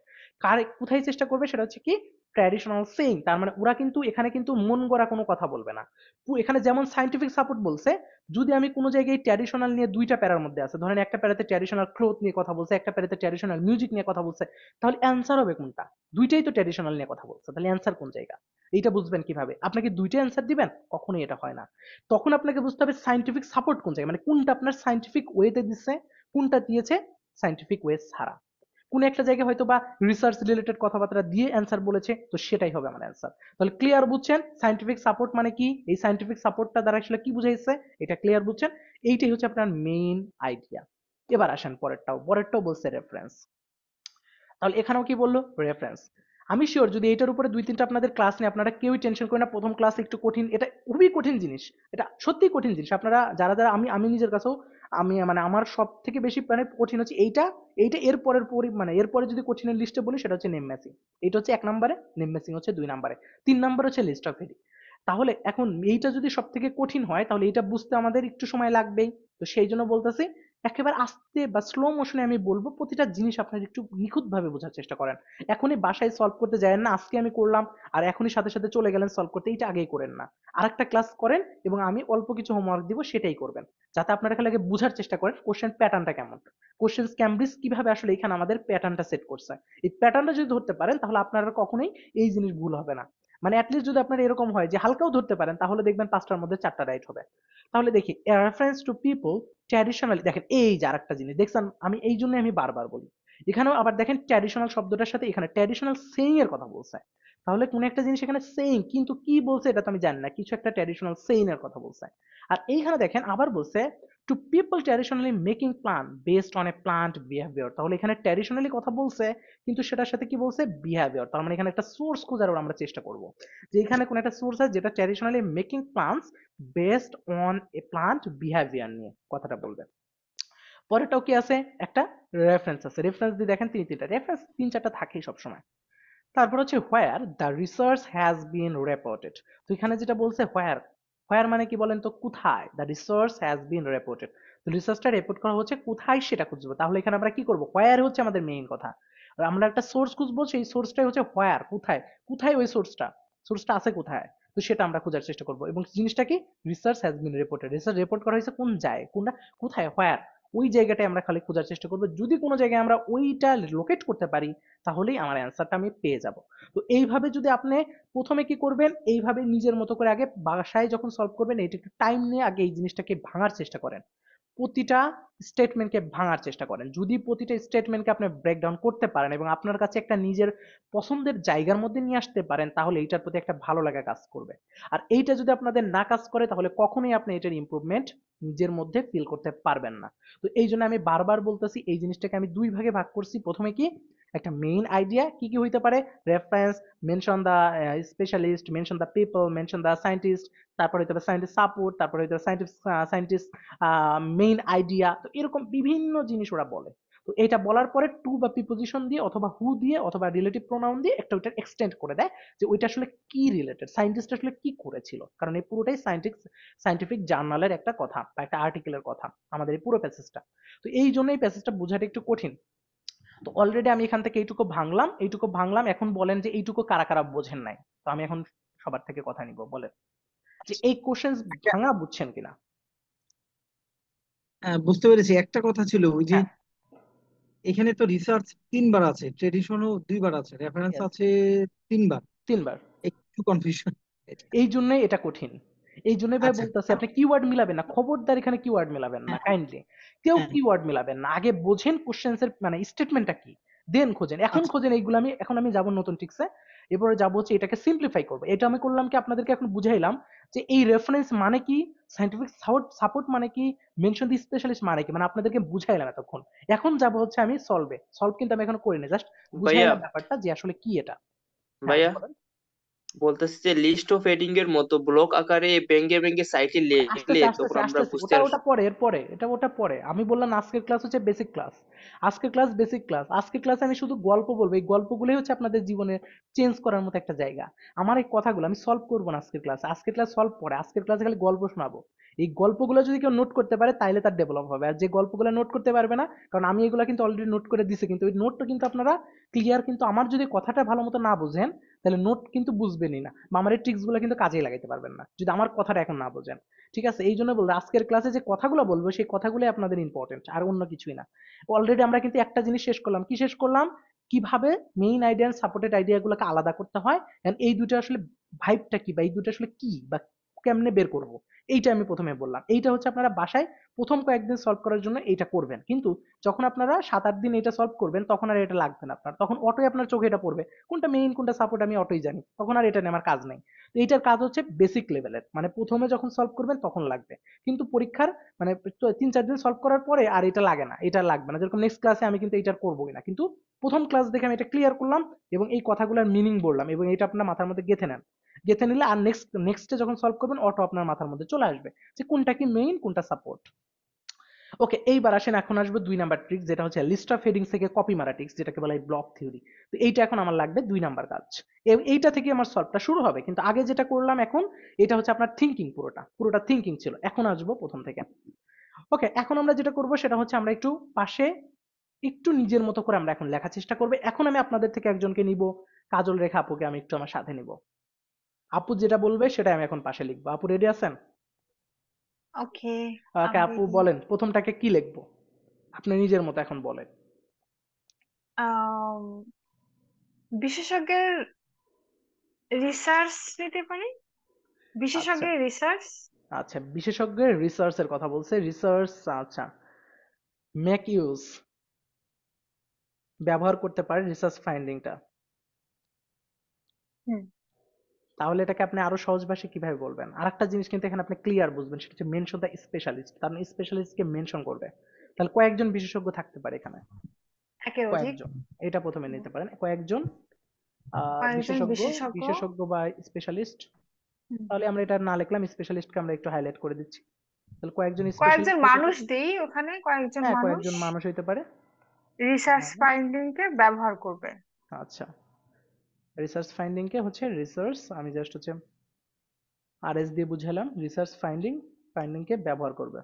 কোথায় চেষ্টা করবে? সেটা হচ্ছে কি ট্র্যাডিশনাল সেইং, তার মানে ওরা কিন্তু এখানে কিন্তু মন গড়া কোনো কথা বলবে না। এখানে যেমন সায়েন্টিফিক সাপোর্ট বলছে, যদি আমি কোনো জায়গায় ট্র্যাডিশনাল নিয়ে দুইটা প্যারার মধ্যে আছে, ধরেন একটা প্যারাতে ট্র্যাডিশনাল ক্লথ নিয়ে কথা বলছে, একটা প্যারাতে ট্র্যাডিশনাল মিউজিক নিয়ে কথা বলছে, তাহলে অ্যান্সার হবে কোনটা? দুইটাই তো ট্র্যাডিশনাল নিয়ে কথা বলছে, তাহলে অ্যান্সার কোন জায়গা? এইটা বুঝবেন কিভাবে? আপনাকে দুইটাই অ্যান্সার দিবেন? কখনোই এটা হয় না। তখন আপনাকে বুঝতে হবে সায়েন্টিফিক সাপোর্ট কোন জায়গায়, মানে কোনটা আপনার সায়েন্টিফিক ওয়েতে দিচ্ছে, কোনটা দিয়েছে সায়েন্টিফিক ওয়ে ছাড়া। কোন একটা জায়গায় হয়তো বা রিসার্চ রিলেটেড কথাবার্তা দিয়ে অ্যান্সার বলেছে, তো সেটাই হবে আমার অ্যান্সার। তাহলে ক্লিয়ার বুঝছেন সায়েন্টিফিক সাপোর্ট মানে কি, এই সায়েন্টিফিক সাপোর্টটা দ্বারা আসলে কি বুঝাইছে, এটা ক্লিয়ার বুঝছেন? এইটাই হচ্ছে আপনার মেইন আইডিয়া। এবার আসেন পরেরটাও বলছে রেফারেন্স। তাহলে এখানেও কি বললো? রেফারেন্স। আমি শিওর যদি এটার উপরে 2-3টা আপনাদের ক্লাস নিয়ে আপনারা কেউই টেনশন করেন না, প্রথম ক্লাস একটু কঠিন, এটা খুবই কঠিন জিনিস, এটা সত্যিই কঠিন জিনিস। আপনারা যারা যারা, আমি নিজের কাছেও, আমি মানে আমার সব থেকে বেশি মানে কঠিন হচ্ছে এইটা, এরপরের মানে এরপরে যদি কঠিনের লিস্টে বলি, সেটা হচ্ছে নেম ম্যাচিং। এটা হচ্ছে 1 নম্বরে, নেম ম্যাচিং হচ্ছে 2 নম্বরে, 3 নম্বরে হচ্ছে লিস্ট অফ ভ্যারি। তাহলে এখন এইটা যদি সব থেকে কঠিন হয়, তাহলে এটা বুঝতে আমাদের একটু সময় লাগবেই। তো সেই জন্য বলতেছি একেবারে আস্তে বা স্লো মোশনে আমি বলবো, প্রতিটা জিনিস আপনারা একটু নিখুঁত ভাবে বোঝার চেষ্টা করেন। এখনই বাসায় সলভ করতে যাবেন না, আজকে আমি করলাম আর এখনই সাথে সাথে চলে গেলেন সলভ করতে, এইটা আগেই করেন না। আরেকটা ক্লাস করেন এবং আমি অল্প কিছু হোমওয়ার্ক দিব, সেটাই করবেন, যাতে আপনারা খালি আগে বোঝার চেষ্টা করেন কোশ্চেন প্যাটার্নটা কেমন, কোশ্চেন ক্যামব্রিজ কিভাবে আসলে এখানে আমাদের প্যাটার্নটা সেট করছে। এই প্যাটার্নটা যদি ধরতে পারেন, তাহলে আপনারা কখনোই এই জিনিস ভুল হবে না। মানে অ্যাটলিস্ট যদি আপনার এরকম হয় যে হালকাও ধরতে পারেন, তাহলে দেখবেন 5টার মধ্যে 4টা রাইট হবে। তাহলে দেখি রেফারেন্স টু পিপল ট্র্যাডিশনালি, দেখেন এই যে আরেকটা জিনিস দেখছেন, আমি এই জন্য আমি বারবার বলি, এখানেও আবার দেখেন ট্র্যাডিশনাল শব্দটার সাথে এখানে ট্র্যাডিশনাল সেইং এর কথা বলছে। তাহলে কোন একটা জিনিস এখানে সেইং, কিন্তু কি বলছে এটা তো আমি জানি না, কিছু একটা ট্র্যাডিশনাল সেইং এর কথা বলছে। আর এইখানে দেখেন আবার বলছে to people traditionally making plan based on a plant behaviour. তাহলে এখানে ট্র্যাডিশনালি কথা বলছে, কিন্তু সেটার সাথে কি বলছে? বিহেভিয়ার। তার মানে এখানে একটা সোর্স খোঁজার আমরা চেষ্টা করব, যে এখানে কোন একটা সোর্স আছে যেটা traditionally making plants based on a plant behaviour নিয়ে কথাটা বলবে। পরেরটাও কি আছে? একটা রেফারেন্স আছে। রেফারেন্স দিয়ে দেখেন 3-3টা রেফারেন্স, 3-4টা থাকেই সবসময়। তারপর হচ্ছে where the research has been reported. তো এখানে যেটা বলছে হোয়ার, হোয়ার মানে কি বলেন তো? কোথায়। The research has been reported, তো রিসার্চটা রিপোর্ট করা হচ্ছে কোথায় সেটা খুঁজবো। তাহলে এখানে আমরা কি করবো? হোয়ার হচ্ছে আমাদের মেইন কথা। আর আমরা একটা সোর্স খুঁজবো, সেই সোর্সটাই হচ্ছে হোয়ার, কোথায়। কোথায় ওই সোর্সটা, সোর্সটা আছে কোথায়, তো সেটা আমরা খোঁজার চেষ্টা করবো। এবং জিনিসটা কি? Research has been reported, research report করা হয়েছে কোন জায়গায়, কোনটা, কোথায়, হোয়ার। ওই জায়গাটায় আমরা খালি খোঁজার চেষ্টা করবো। যদি কোনো জায়গায় আমরা ওইটা লোকেট করতে পারি তাহলেই আমার অ্যান্সারটা আমি পেয়ে যাব। তো এইভাবে যদি আপনি প্রথমে কি করবেন, এইভাবে নিজের মতো করে আগে বাসায় যখন সলভ করবেন এটা একটু টাইম নিয়ে আগে এই জিনিসটাকে ভাঙার চেষ্টা করেন। প্রতিটা স্টেটমেন্টকে ভাঙার চেষ্টা করেন। যদি প্রতিটা স্টেটমেন্টকে আপনি ব্রেকডাউন করতে পারেন এবং আপনার কাছে একটা নিজের পছন্দের জায়গার মধ্যে নিয়ে আসতে পারেন তাহলে এইটার প্রতি একটা ভালো লাগা কাজ করবে। আর এইটা যদি আপনাদের না কাজ করে তাহলে কখনোই আপনি এটার ইমপ্রুভমেন্ট নিজের মধ্যে ফিল করতে পারবেন না। তো এই জন্য আমি বারবার বলতেছি এই জিনিসটাকে আমি দুই ভাগে ভাগ করছি। প্রথমে কি, একটা মেইন আইডিয়া কি কি হইতে পারে, reference, mention the specialist, mention the people, mention the scientist, তারপর হইতে পারে সায়েন্টিস্ট সাপোর্ট, তারপর হইতে পারে সায়েন্টিস্ট মেইন আইডিয়া। তো এরকম বিভিন্ন জিনিস ওরা বলে। তো এটা বলার পরে টু বা প্রিপোজিশন দিয়ে অথবা হু দিয়ে অথবা রিলেটিভ প্রোনাউন দিয়ে একটা ওইটা এক্সটেন্ড করে দেয় যে ওইটা আসলে কি রিলেটেড, সায়েন্টিস্ট আসলে কি করেছিল। কারণ এই পুরোটাই সায়েন্টিফিক জার্নালের একটা কথা বা একটা আর্টিকেলের কথা আমাদের এই পুরো প্যাসেজটা। তো এই জন্য এই প্যাসেজটা বোঝাটা একটু কঠিন। তো অলরেডি আমি এখান থেকে এইটুকু ভাঙলাম। এখন বলেন যে এইটুকু কারা কারা বোঝেন নাই। তো আমি এখন সবার থেকে কথা নিব, বলেন যে এই কোশ্চেন একটা ভাঙা বুঝছেন কিনা। বুঝতে পেরেছি। একটা কথা ছিল ওই যে হ্যাঁ, এখানে তো রিসার্চ 3 বার আছে, ট্রেডিশনও 2 বার আছে, রেফারেন্স ইয়েস, আছে 3 বার। 3 বার। একটু কনফিউশন। এই জন্যই এটা কঠিন। এই জন্যই ভাই আচ্ছা। বলতেছি আপনি কিওয়ার্ড মিলাবেন না, খবরদার এখানে কিওয়ার্ড মিলাবেন না, হ্যাঁ, কাইন্ডলি কেউ হ্যাঁ, কিওয়ার্ড মিলাবেন না। আগে বোঝেন কোশ্চেন্স এর মানে স্টেটমেন্টটা কি, দেন খোঁজেন। এখন আচ্ছা, খোঁজেন এইগুলো। আমি যাব নতুন ট্রিক্সে। এবারে যাবো হচ্ছে এটাকে সিম্পলিফাই করবো। এটা আমি করলাম কি, আপনাদেরকে এখন বুঝাইলাম যে এই রেফারেন্স মানে কি, সায়েন্টিফিক সাপোর্ট মানে কি, মেনশন দি স্পেশালিস্ট মানে কি, মানে আপনাদেরকে বুঝাইলাম এতক্ষণ। এখন যাব হচ্ছে আমি সলভ কিন্তু আমি এখন করিনি, জাস্ট ভাইয়া বুঝাইলাম ব্যাপারটা যে আসলে কি এটা। হ্যাঁ ভাইয়া বলেন। বলতেছে যে লিস্ট অফ হেডিং এর মতো ব্লক আকারে ভেঙে ভেঙে সাইটে লিখলে আসতেছে তখন আসতেছে আমরা আসতেছে, বুঝতে ওটা ওটা পরে, এর পরে এটা, ওটা পরে। আমি বললাম আজকের ক্লাস হচ্ছে বেসিক ক্লাস। আজকের ক্লাস বেসিক ক্লাস। আজকের ক্লাসে আমি শুধু গল্প বলবো, এই গল্পগুলোই হচ্ছে আপনাদের জীবনে চেঞ্জ করার মতো একটা জায়গা। আমার এই কথাগুলো আমি সলভ করবো না আজকের ক্লাসে, আজকের ক্লাস সলভ পরে। আজকের ক্লাসে খালি গল্প শোনাবো। এই গল্পগুলো যদি কেউ নোট করতে পারে তাইলে তার ডেভেলপ হবে। আর যে গল্পগুলো নোট করতে পারবে না, কারণ আমি এগুলো কিন্তু অলরেডি নোট করে দিছি, কিন্তু ওই নোটটা কিন্তু আপনারা ক্লিয়ার, কিন্তু আমার যদি কথাটা ভালো মতো না বুঝেন তাহলে নোট কিন্তু বুঝবেনই না, বা আমার এই ট্রিক্স গুলো কিন্তু কাজেই লাগাইতে পারবেন না যদি আমার কথাটা এখন না বোঝেন। ঠিক আছে, এই জন্য বলবো আজকের ক্লাসে যে কথাগুলো বলবো সেই কথাগুলোই আপনাদের ইম্পর্টেন্ট, আর অন্য কিছুই না। অলরেডি আমরা কিন্তু একটা জিনিস শেষ করলাম। কি শেষ করলাম? কিভাবে মেইন আইডিয়া সাপোর্টেড আইডিয়া গুলোকে আলাদা করতে হয়, and এই দুটো আসলে ভাইবটা কি, বা এই দুটো আসলে কি, বা কেমনে বের করব, এইটা আমি প্রথমে বললাম। এইটা হচ্ছে আপনারা বাসায় প্রথম কয়েকদিন সলভ করার জন্য এইটা করবেন, কিন্তু যখন আপনারা 7-8 দিন এটা সলভ করবেন তখন আর এটা লাগবে না আপনার, তখন অটোই আপনার চোখে এটা পড়বে কোনটা মেইন কোনটা সাপোর্ট আমি অটোই জানি, তখন আর এটা নিয়ে আমার কাজ নেই। তো এইটার কাজ হচ্ছে বেসিক লেভেলের, মানে প্রথমে যখন সলভ করবেন তখন লাগবে, কিন্তু পরীক্ষার মানে 3-4 দিন সলভ করার পরে আর এটা লাগে না, এটা লাগবে না। যেরকম নেক্সট ক্লাসে আমি কিন্তু এটার করবোই না, কিন্তু প্রথম ক্লাস দেখে আমি এটা ক্লিয়ার করলাম এবং এই কথাগুলোর মিনিং বললাম এবং এটা আপনার মাথার মধ্যে গেঁথে নেন। গেঁথে নিলে আর নেক্সটে যখন সলভ করবেন অটো আপনার মাথার মধ্যে চলে আসবে যে কোনটা কি মেইন কোনটা সাপোর্ট। ওকে, এইবার আসেন, এখন আসবে 2 নাম্বার ট্রিক, যেটা হচ্ছে লিস্ট অফ হেডিংস থেকে কপি মারা ট্রিক্স, যেটাকে বলা হয় ব্লক থিওরি। তো এইটা এখন আমার লাগবে 2 নাম্বার কাজ। এইটা থেকে আমার সলভটা শুরু হবে, কিন্তু আগে যেটা করলাম এখন এটা হচ্ছে আপনার থিঙ্কিং, পুরোটা থিঙ্কিং ছিল। এখন আসবো প্রথম থেকে। ওকে, এখন আমরা যেটা করব সেটা হচ্ছে আমরা একটু পাশে একটু নিজের মতো করে আমরা এখন লেখার চেষ্টা করবো। এখন আমি আপনাদের থেকে একজনকে নিব, কাজল রেখা আপুকে আমি একটু আমার সাথে নিব। আপু যেটা বলবে সেটা আমি এখন পাশে লিখবো। আপু রেডি আছেন? ওকে, ওকে আমি আপু ready। বলেন প্রথমটাকে কি লিখবো, আপনি নিজের মতো এখন বলেন। আম, বিশেষজ্ঞের রিসার্চ নিতে পারি, আচ্ছা বিশেষজ্ঞের রিসার্চ। আচ্ছা, বিশেষজ্ঞের রিসার্চের কথা বলছে, রিসার্চ। আচ্ছা, মেক ইউজ, ব্যবহার করতে পারে রিসার্চ ফাইন্ডিংটা। হুম। তাহলে এটাকে আপনি আরো সহজ ভাষায় কিভাবে বলবেন? আরেকটা জিনিস কিন্তু এখানে আপনি ক্লিয়ার বুঝবেন, সেটা হচ্ছে মেনশন দ্য স্পেশালিস্ট, তার মানে স্পেশালিস্টকে মেনশন করবে। তাহলে কয়েকজন বিশেষজ্ঞ থাকতে পারে এখানে, একের অধিক। কয়েকজন, এটা প্রথমে নিতে পারেন, কয়েকজন কয়েকজন বিশেষজ্ঞ, বিশেষজ্ঞ। বিশেষজ্ঞ বা স্পেশালিস্ট। হুম। তাহলে আমরা এটা না লিখলাম, স্পেশালিস্টকে আমরা একটু হাইলাইট করে দিচ্ছি। তাহলে কয়েকজন কয়েকজন স্পেশালিস্ট হতে মানুষ পারে। দেই ওখানে, কয়েকজন হ্যাঁ, মানুষ কয়েকজন মানুষ হইতে পারে। রিসার্চ মানুষ। ফাইন্ডিং কে ব্যবহার করবে। আচ্ছা, রিসার্চ ফাইন্ডিং কে হচ্ছে রিসার্চ, আমি জাস্ট হচ্ছে আরএস দিয়ে বুঝালাম, রিসার্চ ফাইন্ডিং কে ব্যবহার করবে।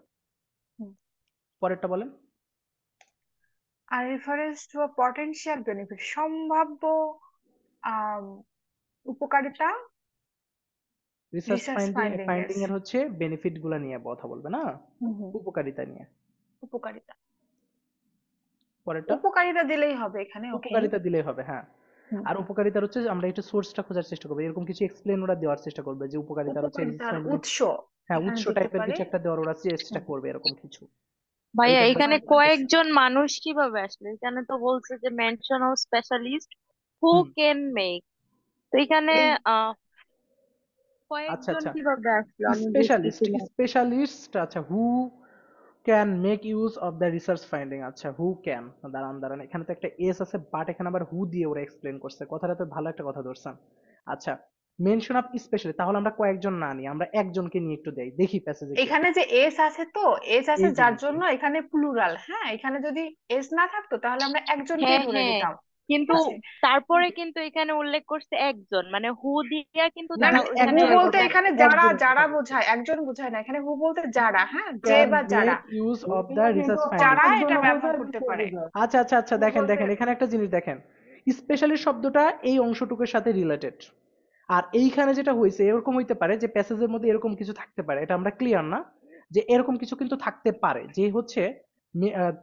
হুম। পরেরটা বলেন। আর reference to a potential benefit, সম্ভাব্য আম, উপকারিতা, রিসার্চ রিসার্চ ফাইন্ডিং এর। ফাইন্ডিং এর হচ্ছে বেনিফিট গুলা নিয়ে কথা বলবে না, হুম। উপকারিতা নিয়ে। উপকারিতা, পরেরটা উপকারিতা দিলেই হবে এখানে, ওকে। উপকারিতা দিলেই হবে, হ্যাঁ। আর উপকারিতার হচ্ছে আমরা একটু সোর্সটা খোঁজার চেষ্টা করবো, এরকম কিছু এক্সপ্লেন ওরা দেওয়ার চেষ্টা করবে যে উপকারিতার হচ্ছে রিসার্চ উপকারিতার ফাইন্ডিং, উৎস হ্যাঁ এখানে উৎস দিতে টাইপের পারে। কিছু একটা দেওয়ার ওরা চেষ্টা করবে, এরকম কিছু। ভাইয়া এইটা এখানে আমরা কয়েকজন মানুষ কিভাবে আসলো? এখানে তো বলছে যে mention of specialist who hmm, can make, তো এখানে এই আহ আচ্ছা কয়েকজন আচ্ছা, কিভাবে আসলো আমি স্পেশালিস্ট বুঝতেছি না। স্পেশালিস্ট, আচ্ছা who can make use of the research finding, আচ্ছা হু ক্যান, দাঁড়ান দাঁড়ান, এখানে তো একটা এস আছে বাট এখানে আবার হু দিয়ে ওরা এক্সপ্লেন করছে, কথাটা তো ভালো একটা কথা ধরছেন। আচ্ছা, মেনশন অফ স্পেশালি, তাহলে আমরা কয়েকজন না নিই, আমরা একজনকে নিয়ে একটু দেই, দেখি প্যাসেজে কি এখানে আছে। যে এস আছে, তো এস আছে এই যার জিনিসটা, জন্য এখানে প্লুরাল। হ্যাঁ, এখানে যদি এস না থাকতো তাহলে আমরা একজনকেই হ্যাঁ ধরে হ্যাঁ, নিতাম। ঠিক কিন্তু আছে। তারপরে কিন্তু এখানে উল্লেখ করছে একজন, মানে হু দিয়া কিন্তু না তারা না, মানে হু ওইখানে একজনের বলতে কথা এখানে বলছে, যারা একজনের যারা কথা বলছে, বোঝায়, একজন বোঝায় না এখানে। হু বলতে যারা, হ্যাঁ, যে ক্যান বা যারা, make use of the research finding. যারা এটা ব্যবহার করতে পারে। আচ্ছা আচ্ছা আচ্ছা, দেখেন দেখেন এখানে একটা জিনিস দেখেন, স্পেশালি শব্দটা এই অংশটুকুর সাথে রিলেটেড। আর এইখানে যেটা হয়েছে এরকম হইতে পারে যে প্যাসেজের মধ্যে এরকম কিছু থাকতে পারে, এটা আমরা ক্লিয়ার না, যে এরকম কিছু কিন্তু থাকতে পারে, যে হচ্ছে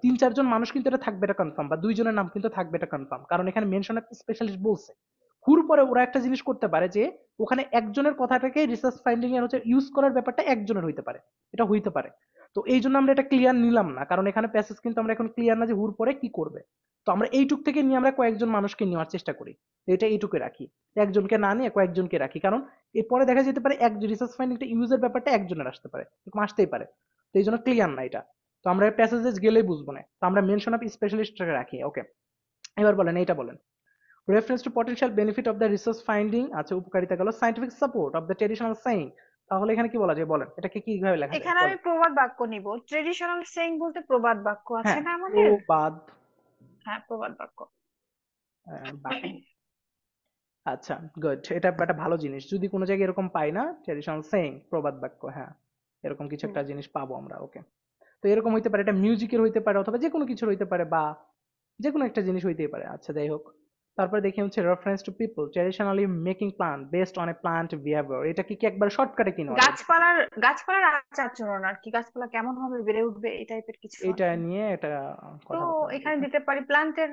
তিন চারজন মানুষ কিন্তু এটা থাকবে, এটা কনফার্ম, বা দুইজনের নাম কিন্তু থাকবে, এটা কনফার্ম, কারণ এখানে মেনশন একটা স্পেশালিস্ট বলছে। হুর পরে ওরা একটা জিনিস করতে পারে যে ওখানে একজনের কথাটাকে রিসার্চ ফাইন্ডিং এর হচ্ছে ইউজ করার ব্যাপারটা একজনের হইতে পারে, এটা হইতে পারে। তো এই জন্য আমরা এটা ক্লিয়ার নিলাম না, কারণ এখানে প্যাসেজ কিন্তু আমরা এখন ক্লিয়ার না যে হুর পরে কি করবে। তো আমরা এইটুক থেকে নিয়ে আমরা কয়েকজন মানুষকে নেওয়ার চেষ্টা করি, এটা এইটুকু রাখি, একজনকে না নিয়ে কয়েকজনকে রাখি, কারণ এরপরে দেখা যেতে পারে এক রিসার্চ ফাইন্ডিংটা ইউজের ব্যাপারটা একজনের আসতে পারে, এরকম আসতেই পারে। তো এই জন্য ক্লিয়ার না এটা, তো আমরা প্যাসেজে গেলেই বুঝবো না, তো আমরা মেনশন অফ স্পেশালিস্টটাকে রাখি, ওকে। এবার বলেন, এইটা বলেন, reference to potential benefit of the research finding, আচ্ছা উপকারিতা গেল, scientific support of the traditional saying, তাহলে এখানে কি বলা যায় বলেন, এটাকে কিভাবে লেখা যায় এখানে আমি বলেন। প্রবাদ বাক্য নিব। ট্রেডিশনাল সেইং বলতে প্রবাদ বাক্য আছে হ্যাঁ, না আমাদের? প্রবাদ হ্যাঁ, প্রবাদ বাক্য। বাক্য, আচ্ছা গুড, এটা একটা ভালো জিনিস, যদি কোনো জায়গায় এরকম পাই না, ট্রেডিশনাল সেইং প্রবাদ বাক্য, হ্যাঁ এরকম কিছু হুম। একটা জিনিস পাবো আমরা, ওকে। তো এরকম হইতে পারে, এটা মিউজিকের হইতে পারে অথবা যে কোনো কিছুর হইতে পারে, বা যে কোনো একটা জিনিস হইতেই পারে, আচ্ছা যাই হোক। তারপরে দেখি হচ্ছে reference to people traditionally making plant based on a plant behaviour, এটা কি কি একবার শর্টকাটে কি নেওয়া যায়? গাছপালার আচার-আচরণ আর কি, গাছপালা কেমন ভাবে বেড়ে উঠবে এই টাইপের কিছু আর এইটা কি। নিয়ে এটা তো কথাবার্তা বলবো, এখানে হ্যাঁ। দিতে পারি প্লান্টের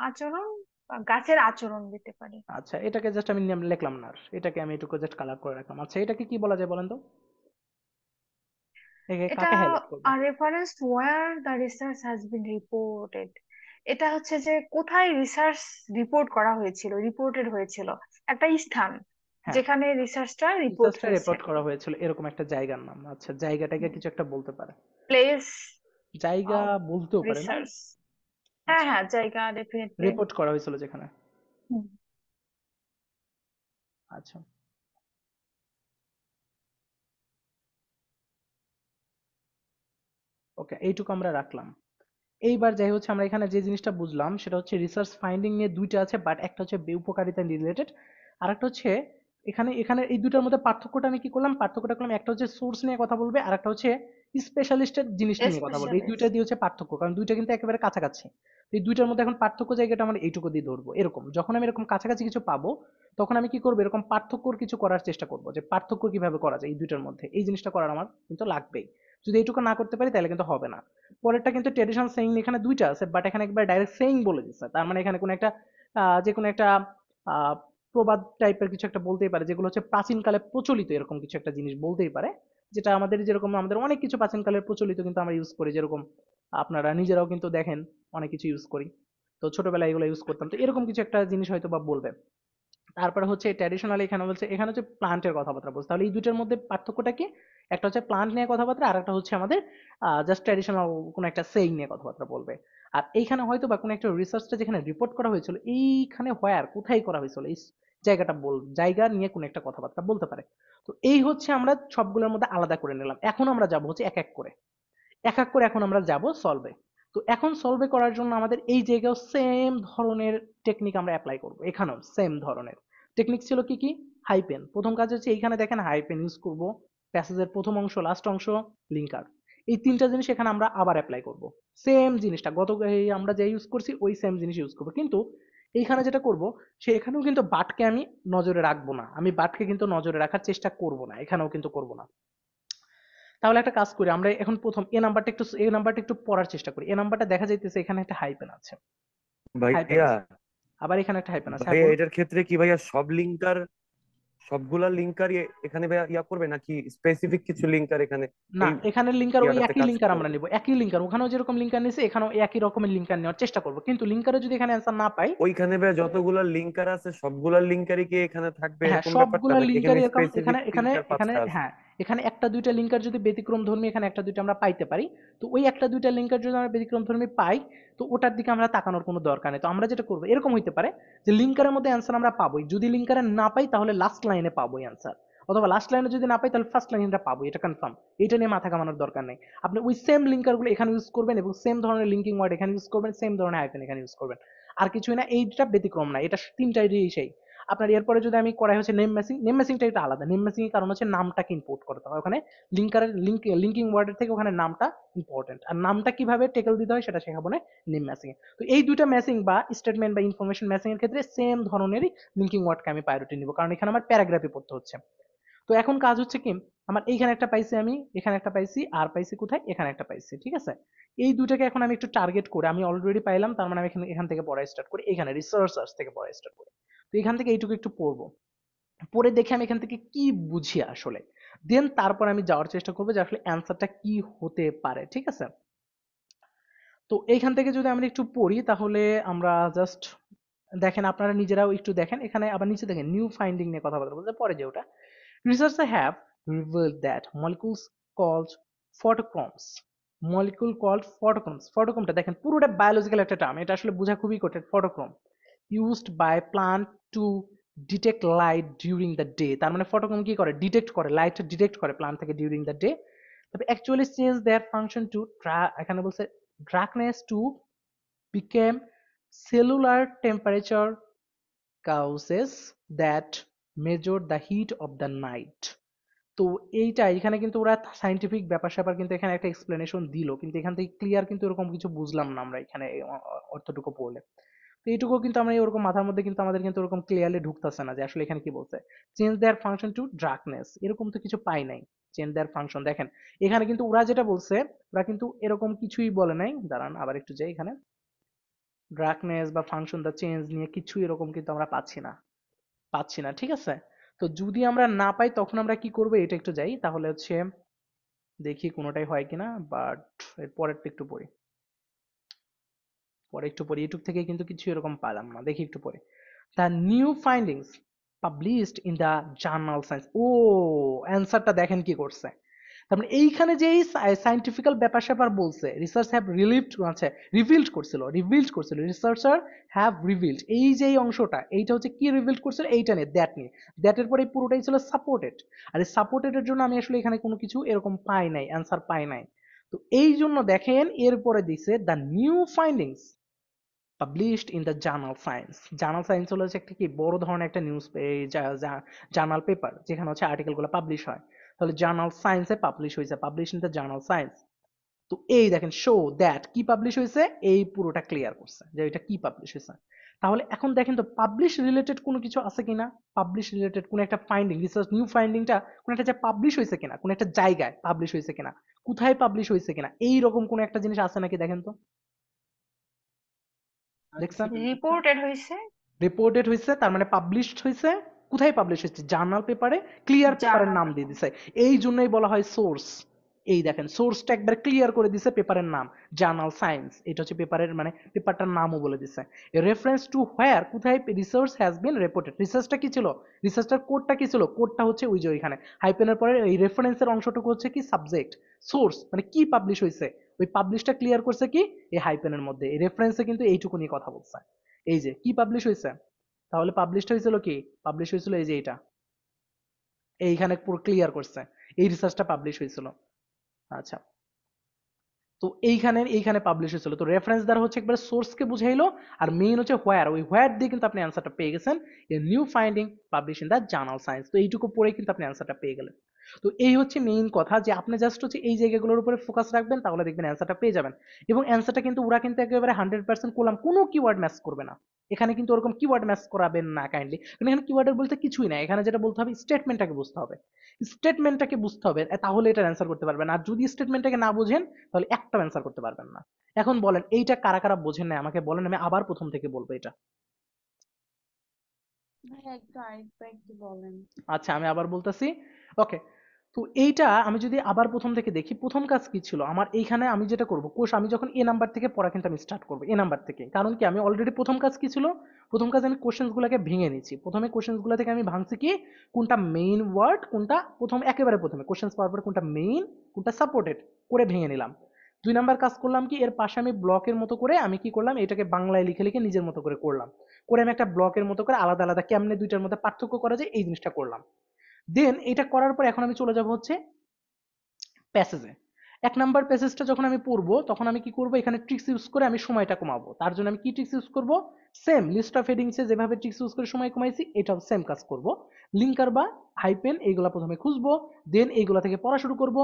আচরণ বা গাছের আচরণ দিতে পারি। আচ্ছা, এটাকে জাস্ট আমি লিখলাম না আর, এটাকে আমি এটুকু জাস্ট কালার করে রাখলাম। আচ্ছা, এটাকে কি বলা যায় বলেন তো, একে এটা কাকে হাইলাইট করবো? Reference where the research has been reported. এটা হচ্ছে যে কোথায় রিসার্চ রিপোর্ট করা হয়েছিল, রিপোর্টেড হয়েছিল, একটা স্থান হ্যাঁ, যেখানে রিসার্চটা রিপোর্ট রিসার্চটা হয়েছে। রিপোর্ট করা হয়েছিল, এরকম একটা জায়গার নাম, আচ্ছা জায়গাটাকে কিছু একটা বলতে পারে, প্লেস জায়গা অফ বলতেও পারে না? রিসার্চ। হ্যাঁ আচ্ছা, হ্যাঁ, জায়গা ডেফিনেটলি। রিপোর্ট করা হয়েছিল যেখানে, আচ্ছা ওকে, এইটুকু আমরা রাখলাম। এইবার যাই হচ্ছে আমরা এখানে যে জিনিসটা বুঝলাম সেটা হচ্ছে রিসার্চ ফাইন্ডিং নিয়ে দুইটা আছে, বাট একটা হচ্ছে উপকারিতা রিলেটেড, আর একটা হচ্ছে এখানে এখানে এই দুটার মধ্যে পার্থক্যটা আমি কি করলাম, পার্থক্যটা করলাম, একটা হচ্ছে সোর্স নিয়ে কথা বলবে আর একটা হচ্ছে স্পেশালিস্টের জিনিস নিয়ে কথা বলবে, এই দুইটা স্পেশালিস্ট। দিয়ে হচ্ছে পার্থক্য, কারণ দুইটা কিন্তু একেবারে কাছাকাছি। তো এই দুইটার মধ্যে এখন পার্থক্য জায়গাটা আমরা এইটুকু দিয়ে ধরবো, এরকম যখন আমি এরকম কাছাকাছি কিছু পাবো তখন আমি কি করবো, এরকম পার্থক্যর কিছু করার চেষ্টা করবো, যে পার্থক্য কিভাবে করা যায় এই দুইটার মধ্যে, এই জিনিসটা করার আমার কিন্তু লাগবেই। যদি এইটুকু না করতে পারি তাহলে কিন্তু হবে না। পরেরটা কিন্তু ট্রেডিশনাল সেইং, এখানে দুইটা আছে বাট এখানে একবার ডাইরেক্ট সেইং বলে দিচ্ছে, তার মানে এখানে কোনো একটা যে কোনো একটা আহ, প্রবাদ টাইপের কিছু একটা বলতেই পারে, যেগুলো হচ্ছে প্রাচীনকালে প্রচলিত এরকম কিছু একটা জিনিস বলতেই পারে, যেটা আমাদের যেরকম আমাদের অনেক কিছু প্রাচীনকালের প্রচলিত কিন্তু আমরা ইউজ করি, যেরকম আপনারা নিজেরাও কিন্তু দেখেন অনেক কিছু ইউজ করি, তো ছোটবেলায় এগুলো ইউজ করতাম, তো এরকম কিছু একটা জিনিস হয়তো বা বলবে। তারপরে হচ্ছে ট্র্যাডিশনালি এখানে বলছে, এখানে হচ্ছে প্লান্টের কথাবার্তা বলছে, তাহলে এই দুইটার মধ্যে পার্থক্যটা কি, একটা হচ্ছে প্লান্ট নিয়ে কথাবার্তা আর একটা হচ্ছে আমাদের জাস্ট ট্র্যাডিশনাল কোনো একটা সেইং নিয়ে কথাবার্তা বলবে। আর এইখানে হয়তো বা কোনো একটা রিসার্চটা যেখানে রিপোর্ট করা হয়েছিল, এইখানে হয় আর কোথায় করা হয়েছিল এই জায়গাটা জায়গা নিয়ে কোনো একটা কথাবার্তা বলতে পারে। তো এই হচ্ছে আমরা সবগুলোর মধ্যে আলাদা করে নিলাম, এখন আমরা যাবো হচ্ছে এক এক করে এখন আমরা যাব সলভে। তো এখন সলভে করার জন্য আমাদের এই জায়গায় সেম ধরনের টেকনিক আমরা অ্যাপ্লাই করব, এখানেও সেম ধরনের টেকনিক ছিল কি কি, হাইপেন। প্রথম কাজ হচ্ছে এইখানে দেখেন হাইপেন ইউজ করব, প্যাসেজের প্রথম অংশ লাস্ট অংশ লিঙ্কার, এই তিনটা জিনিস এখানে আমরা আবার অ্যাপ্লাই করব। সেম জিনিসটা আমরা যে ইউজ করছি ওই সেম জিনিস ইউজ করব, কিন্তু এইখানে যেটা করব এখানেও কিন্তু বাটকে আমি নজরে রাখবো না, আমি বাটকে কিন্তু নজরে রাখার চেষ্টা করব না, এখানেও কিন্তু করব না। তাহলে একটা কাজ করি, আমরা এখন প্রথম এ নাম্বারটা একটু পড়ার চেষ্টা করি। এ নাম্বারটা দেখা যাইতেছে এখানে একটা হাইপেন আছে, হাইপেন ভাইয়া আছে, আবার এখানে একটা হাইপেন আছে। হ্যাঁ ভাইয়া বলুন। এটার ক্ষেত্রে কি ভাইয়া সবগুলা লিঙ্কার এখানে ভাইয়া ইয়া করবে নাকি স্পেসিফিক কিছু লিঙ্কার এখানে না, এই এখানে লিঙ্কার ওই ইয়াটাতে একই কাজ লিঙ্কার আমরা করবে? নিব, একই লিঙ্কার, ওখানেও যেরকম লিঙ্কার নিছে এখানেও একই রকমের লিঙ্কার নেওয়ার চেষ্টা করব, কিন্তু লিঙ্কারে যদি এখানে অ্যান্সার না পাই, ওইখানে ভাইয়া যতগুলা লিঙ্কার আছে সবগুলা লিঙ্কারই কি এখানে থাকবে হ্যাঁ এরকম ব্যাপারটা, সবগুলা নাকি লিঙ্কার এখানে এরকম, স্পেসিফিক এখানে এখানে লিঙ্কার এখানে 5টা আছে? হ্যাঁ, এখানে একটা দুইটা লিঙ্কার যদি ব্যতিক্রম ধর্মী এখানে একটা দুইটা আমরা পাইতে পারি, তো ওই একটা দুইটা লিঙ্কার যদি আমরা ব্যতিক্রম ধর্মী পাই, তো ওটার দিকে আমরা তাকানোর কোনো দরকার নেই। তো আমরা যেটা করবো এরকম হইতে পারে যে লিঙ্কারের মধ্যে অ্যান্সার আমরা পাবোই, যদি লিঙ্কারে না পাই তাহলে লাস্ট লাইনে পাবোই অ্যান্সার, অথবা লাস্ট লাইনে যদি না পাই তাহলে ফার্স্ট লাইনটা পাবো, এটা কনফার্ম, এটা নিয়ে মাথা ঘামানোর দরকার নেই। আপনি ওই সেম লিঙ্কারগুলো এখানে ইউজ করবেন এবং সেম ধরনের লিঙ্কিং ওয়ার্ড এখানে ইউজ করবেন, সেম ধরনের হাইফেন এখানে ইউজ করবেন, আর কিছুই না, এইটা ব্যতিক্রম না, এটা তিনটাই সেই। আপনার এরপরে যদি আমি করাই হচ্ছে নেম ম্যাচিংটা এটা আলাদা, নেম ম্যাচিং এর কারণ হচ্ছে নামটাকে ইম্পোর্ট করতে হয় ওখানে, লিঙ্কিং ওয়ার্ডের থেকে ওখানে নামটা ইম্পর্টেন্ট, আর নামটা কিভাবে টেকল দিতে হয় সেটা শেখাবো না নেম ম্যাচিং এ। তো এই দুইটা ম্যাচিং বা স্টেটমেন্ট বা ইনফরমেশন ম্যাচিং এর ক্ষেত্রে সেম ধরনেরই লিঙ্কিং ওয়ার্ডকে আমি প্রায়োরিটি নিব, কারণ এখানে আমার প্যারাগ্রাফে পড়তে হচ্ছে। তো এখন কাজ হচ্ছে কি, আমার এইখানে একটা পাইছি, আমি এখানে একটা পাইছি, আর পাইছি কোথায়, এখানে একটা পাইছি, ঠিক আছে। এই দুটাকে এখন আমি একটু টার্গেট করে, আমি অলরেডি পাইলাম, তার মানে আমি এখান থেকে পড়া স্টার্ট করি, এখানে রিসার্চ থেকে পড়া স্টার্ট করি। তো এখান থেকে এইটুকু একটু পড়বো, পড়ে দেখে আমি এখান থেকে কি বুঝি আসলে, দেন তারপর আমি যাওয়ার চেষ্টা করবো যে আসলে অ্যান্সারটা কি হতে পারে, ঠিক আছে। তো এইখান থেকে যদি আমরা একটু পড়ি তাহলে আমরা জাস্ট দেখেন, আপনারা নিজেরাও একটু দেখেন, এখানে আবার নিচে দেখেন নিউ ফাইন্ডিং নিয়ে কথাবার্তা বলতে, পরে যে ওটা researchers have revealed that molecules called photochromes, photochromeটা দেখেন পুরোটা বায়োলজিক্যাল একটা টার্ম, এটা আসলে বোঝা খুবই কঠিন। ফটোক্রোম used by plant to detect light during the day, তার মানে ফটোক্রোম কি করে, ডিটেক্ট করে, লাইট ডিটেক্ট করে প্লান্ট থেকে ডিউরিং দ্য ডে। তবে actually change their function two, এখানে বলছে darkness two became cellular temperature causes that measure the heat of the night। তো এইটা এখানে কিন্তু ওরা সাইন্টিফিক ব্যাপার স্যাপার কিন্তু এখানে একটা এক্সপ্লেনেশন দিল, কিন্তু এখান থেকে ক্লিয়ার কিন্তু এরকম কিছু বুঝলাম না আমরা এখানে অর্থটুকু পড়লে। তো এইটুকু কিন্তু আমরা এরকম মাথার মধ্যে কিন্তু আমাদের কিন্তু ওরকম ক্লিয়ারলি ঢুকতেছে না যে আসলে এখানে কি বলছে, change their function two darkness, এরকম তো কিছু পাই নাই। চেঞ্জ দেয়ার ফাংশন দেখেন এখানে কিন্তু ওরা যেটা বলছে, ওরা কিন্তু এরকম কিছুই বলে নাই, দাঁড়ান আবার একটু যাই, এখানে ডার্কনেস বা ফাংশন দা চেঞ্জ নিয়ে কিছু এরকম কিন্তু আমরা পাচ্ছি না, ঠিক আছে। তো যদি আমরা না পাই তখন আমরা কি করবো, এটা একটু যাই, তাহলে হচ্ছে দেখি কোনোটাই হয় কিনা, বাট এর পরেরটা একটু পড়ি, ইউটিউব থেকে কিন্তু কিছু এরকম পেলাম না, দেখি একটু পরে। The new findings published in the journal Science, ও অ্যান্সারটা দেখেন কি করছে, তার মানে এইখানে যে সাইন্টিফিক্যাল ব্যাপার স্যাপার বলছে, রিসার্চ হ্যাভ রিভিল্ড করছিল রিসার্চার হ্যাভ রিভিল্ড, এই যে এই অংশটা, এইটা হচ্ছে কি রিভিল্ড করছিল, এইটা নিয়ে দ্যাটের পরে পুরোটাই ছিল সাপোর্টেড, আর এই সাপোর্টেড এর জন্য আমি আসলে এখানে কোনো কিছু এরকম পাই নাই, অ্যান্সার পাই নাই। তো এই জন্য দেখেন এরপরে দিছে the new findings published in the journal science. Journal science হলো হচ্ছে একটা কি বড় ধরনের একটা নিউজ জার্নাল পেপার, যেখানে হচ্ছে আর্টিকেলগুলো পাবলিশ হয়, তাহলে জার্নাল সায়েন্সে publish in the journal science. তো এই দেখেন শো দ্যাট কি পাবলিশ হয়েছে, এই পুরোটা ক্লিয়ার করছে যে এটা কি পাবলিশ হয়েছে। তাহলে এখন দেখেন তো পাবলিশ রিলেটেড কোনো কিছু আছে কিনা, পাবলিশ রিলেটেড কোনো একটা ফাইন্ডিং, রিসার্চ নিউ ফাইন্ডিংটা কোনো একটা যে পাবলিশ হয়েছে কিনা, কোনো একটা জায়গায় পাবলিশ হয়েছে কিনা, কোথায় পাবলিশ হয়েছে কিনা, এই রকম কোনো একটা জিনিস আছে নাকি দেখেন তো, দেখছেন? রিপোর্টেড হয়েছে, রিপোর্টেড হয়েছে, তার মানে পাবলিশড হয়েছে, কোথায় পাবলিশ হয়েছে, জার্নাল পেপারে, ক্লিয়ার পেপারের জার্নাল নাম দিয়ে দিছে, এই জন্যই বলা হয় সোর্স। এই দেখেন সোর্সটা একবার ক্লিয়ার করে দিছে, পেপারের নাম জার্নাল সায়েন্স, এটা হচ্ছে পেপারের মানে পেপারটার নামও বলে দিছে। রেফারেন্স টু হোয়ার, কোথায় রিসার্চ হ্যাজ বিন রিপোর্টেড, রিসার্চটা কি ছিল, রিসার্চটার কোডটা কি ছিল, কোডটা হচ্ছে ওই যে ওইখানে হাইপেনের পরে এই রেফারেন্সের অংশটুকু হচ্ছে কি সাবজেক্ট, সোর্স মানে কি পাবলিশ হয়েছে, ওই পাবলিশটা ক্লিয়ার করছে কি এই হাইপেনের মধ্যে, এই রেফারেন্সে কিন্তু এইটুকু নিয়ে কথা বলছে, এই যে কি পাবলিশ হয়েছে, তাহলে পাবলিশড হয়েছিল কি, পাবলিশ হয়েছিল এই যে এটা, এইখানে পুরো ক্লিয়ার করছে এই রিসার্চটা পাবলিশ হয়েছিল। আচ্ছা, তো এইখানে পাবলিশ হয়েছিল। তো রেফারেন্স দ্বারা হচ্ছে একবার সোর্সকে বুঝাইলো, আর মেইন হচ্ছে হোয়ার, ওই হোয়ার দিয়ে কিন্তু আপনি অ্যান্সারটা পেয়ে গেছেন, a new finding publish in the journal science. তো এইটুকু পড়ে কিন্তু আপনি অ্যান্সারটা পেয়ে গেলেন। তো এই হচ্ছে মেইন কথা, যে আপনি জাস্ট হচ্ছে এই জায়গাগুলোর উপরে ফোকাস রাখবেন, তাহলে দেখবেন অ্যান্সারটা পেয়ে যাবেন। এবং অ্যান্সারটা কিন্তু ওরা কিন্তু একেবারে 100% করলাম কোনো কিওয়ার্ড ম্যাচ করবে না। এখানে কিন্তু ওরকম কিওয়ার্ড ম্যাচ করাবেন না কাইন্ডলি, কারণ এখানে কিওয়ার্ডের বলতে কিছুই না। এখানে যেটা বলতে হবে স্টেটমেন্টটাকে বুঝতে হবে, স্টেটমেন্টটাকে বুঝতে হবে, তাহলে এটার অ্যান্সার করতে পারবেন। আর যদি স্টেটমেন্টটাকে না বুঝেন তাহলে একটা অ্যান্সার করতে পারবেন না। এখন বলেন এইটা কারা কারা বোঝেন না আমাকে বলেন, আমি আবার প্রথম থেকে বলবো এটা। ভাই একটু আরেকবার একটু বলেন। আচ্ছা আমি আবার বলতেছি। ওকে, তো এইটা আমি যদি আবার প্রথম থেকে দেখি, প্রথম কাজ কি ছিল আমার এইখানে, আমি যেটা করব কোষ, আমি যখন এ নাম্বার থেকে পড়া কিন্তু আমি স্টার্ট করবো এ নাম্বার থেকে, কারণ কি আমি অলরেডি প্রথম কাজ কি ছিল, প্রথম কাজ আমি কোশ্চেন্স গুলাকে ভেঙে নিচ্ছি। প্রথমে কোশ্চেন্স গুলা থেকে আমি ভাঙছি কি, কোনটা মেইন ওয়ার্ড, কোনটা প্রথম, একেবারে প্রথমে কোশ্চেন্স পাওয়ার পরে কোনটা মেইন, কোনটা সাপোর্টেড করে ভেঙে নিলাম। 2 নাম্বার কাজ করলাম কি, এর পাশে আমি ব্লকের মতো করে আমি কি করলাম, এটাকে বাংলায় লিখে লিখে নিজের মতো করে করলাম, করে আমি একটা ব্লকের মতো করে আলাদা আলাদা কেমনে দুইটার মধ্যে পার্থক্য করা যায় এই জিনিসটা করলাম। দেন এটা করার পর এখন আমি চলে যাব হচ্ছে প্যাসেজে। 1 নাম্বার প্যাসেজটা যখন আমি পড়বো তখন আমি কি করব, এখানে ট্রিক্স ইউজ করে আমি সময়টা কমাবো। তার জন্য আমি কি ট্রিক্স ইউজ করব, সেম লিস্ট অফ হেডিংসে যেভাবে ট্রিক্স ইউজ করে সময় কমাইছি এটাও সেম কাজ করব। লিঙ্কার বা হাইপেন এইগুলা প্রথমে খুঁজবো, দেন এইগুলা থেকে পড়া শুরু করব।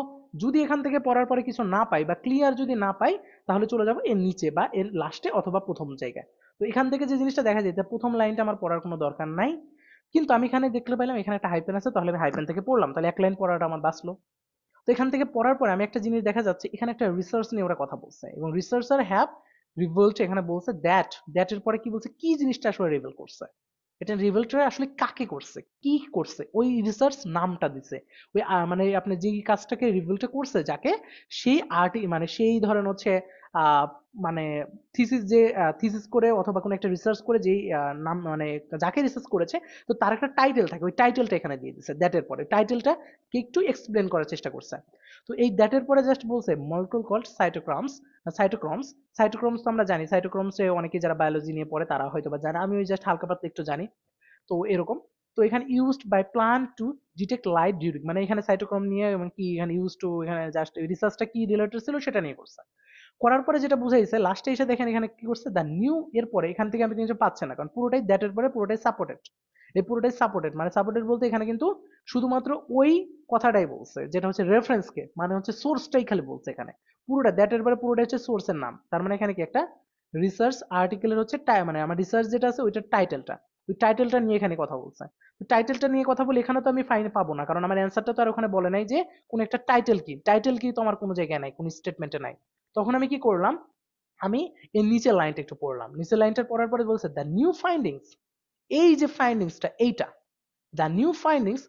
যদি এখান থেকে পড়ার পরে কিছু না পাই বা ক্লিয়ার যদি না পাই, তাহলে চলে যাব এর নিচে বা এর লাস্টে অথবা প্রথম জায়গায়। তো এখান থেকে যে জিনিসটা দেখা যায়, প্রথম লাইনটা আমার পড়ার কোনো দরকার নাই, কিন্তু আমি এখানে দেখতে পেলাম এখানে একটা হাইপেন আছে, তাহলে আমি হাইপেন থেকে পড়লাম, তাহলে 1 লাইন পড়াটা আমার বাঁচলো। তো এখান থেকে পড়ার পরে আমি একটা জিনিস দেখা যাচ্ছে, এখানে একটা রিসার্চ নিয়ে ওরা কথা বলছে, এবং রিসার্চার হ্যাভ রিভেলড, এখানে বলছে দ্যাটের পরে কি বলছে, কি জিনিসটা আসলে রিভেল করছে, এটা রিভেলটা আসলে কাকে করছে, কি করছে, ওই রিসার্চ নামটা দিছে। ওই মানে আপনি যে কাজটাকে রিভেলটা করছে যাকে, সেই মানে সেই ধরেন হচ্ছে আহ মানে থিসিস, যে থিসিস করে অথবা কোনো একটা রিসার্চ করে যেই নাম মানে যাকে রিসার্চ করেছে, তো তার একটা টাইটেল থাকে, ওই টাইটেলটা এখানে দিয়ে দিছে দ্যাটের পরে, টাইটেলটা কে একটু এক্সপ্লেন করার চেষ্টা করছে। তো এই দ্যাটের পরে জাস্ট বলছে মলিকুল কল্ড সাইটোক্রমস। সাইটোক্রমস তো আমরা জানি, সাইটোক্রমসে অনেকে যারা বায়োলজি নিয়ে পড়ে তারা হয়তো বা জানে, আমি ওই জাস্ট হালকা পাতলা একটু জানি। তো এরকম, তো এখানে used by plant to detect light during, মানে এখানে সাইটোক্রোম নিয়ে এবং কি এখানে ইউজ টু, এখানে জাস্ট রিসার্চটা কি রিলেটেড ছিল সেটা নিয়ে করছে। করার পরে যেটা বুঝাইছে লাস্টে এসে দেখেন এখানে কি করছে, দ্য নিউ, এর পরে এখান থেকে আপনি কিছু পাচ্ছেন না, কারণ পুরোটাই দ্যাটের পরে পুরোটাই সাপোর্টেড। এই পুরোটাই সাপোর্টেড, মানে সাপোর্টেড বলতে এখানে কিন্তু শুধুমাত্র ওই কথাটাই বলছে যেটা হচ্ছে রেফারেন্সকে, মানে হচ্ছে সোর্সটাই খালি বলছে এখানে। পুরোটা দ্যাটের পরে পুরোটাই হচ্ছে সোর্সের নাম, তার মানে এখানে কি একটা রিসার্চ আর্টিকেলের হচ্ছে মানে আমার রিসার্চ যেটা আছে ওইটার টাইটেলটা, ওই টাইটেলটা নিয়ে এখানে কথা বলছে। তো টাইটেলটা নিয়ে কথা বলে এখানে তো আমি ফাইন পাবো না, কারণ আমার অ্যান্সারটা তো আর ওখানে বলে নাই যে কোন একটা টাইটেল কি তো আমার কোনো জায়গায় নাই, কোন স্টেটমেন্টে নাই। তখন আমি কি করলাম, আমি এর নিচের লাইনটা একটু পড়লাম, নিচের লাইনটা পড়ার পরে বলছে দ্য নিউ ফাইন্ডিংস, এই যে ফাইন্ডিংসটা এইটা, দ্য নিউ ফাইন্ডিংস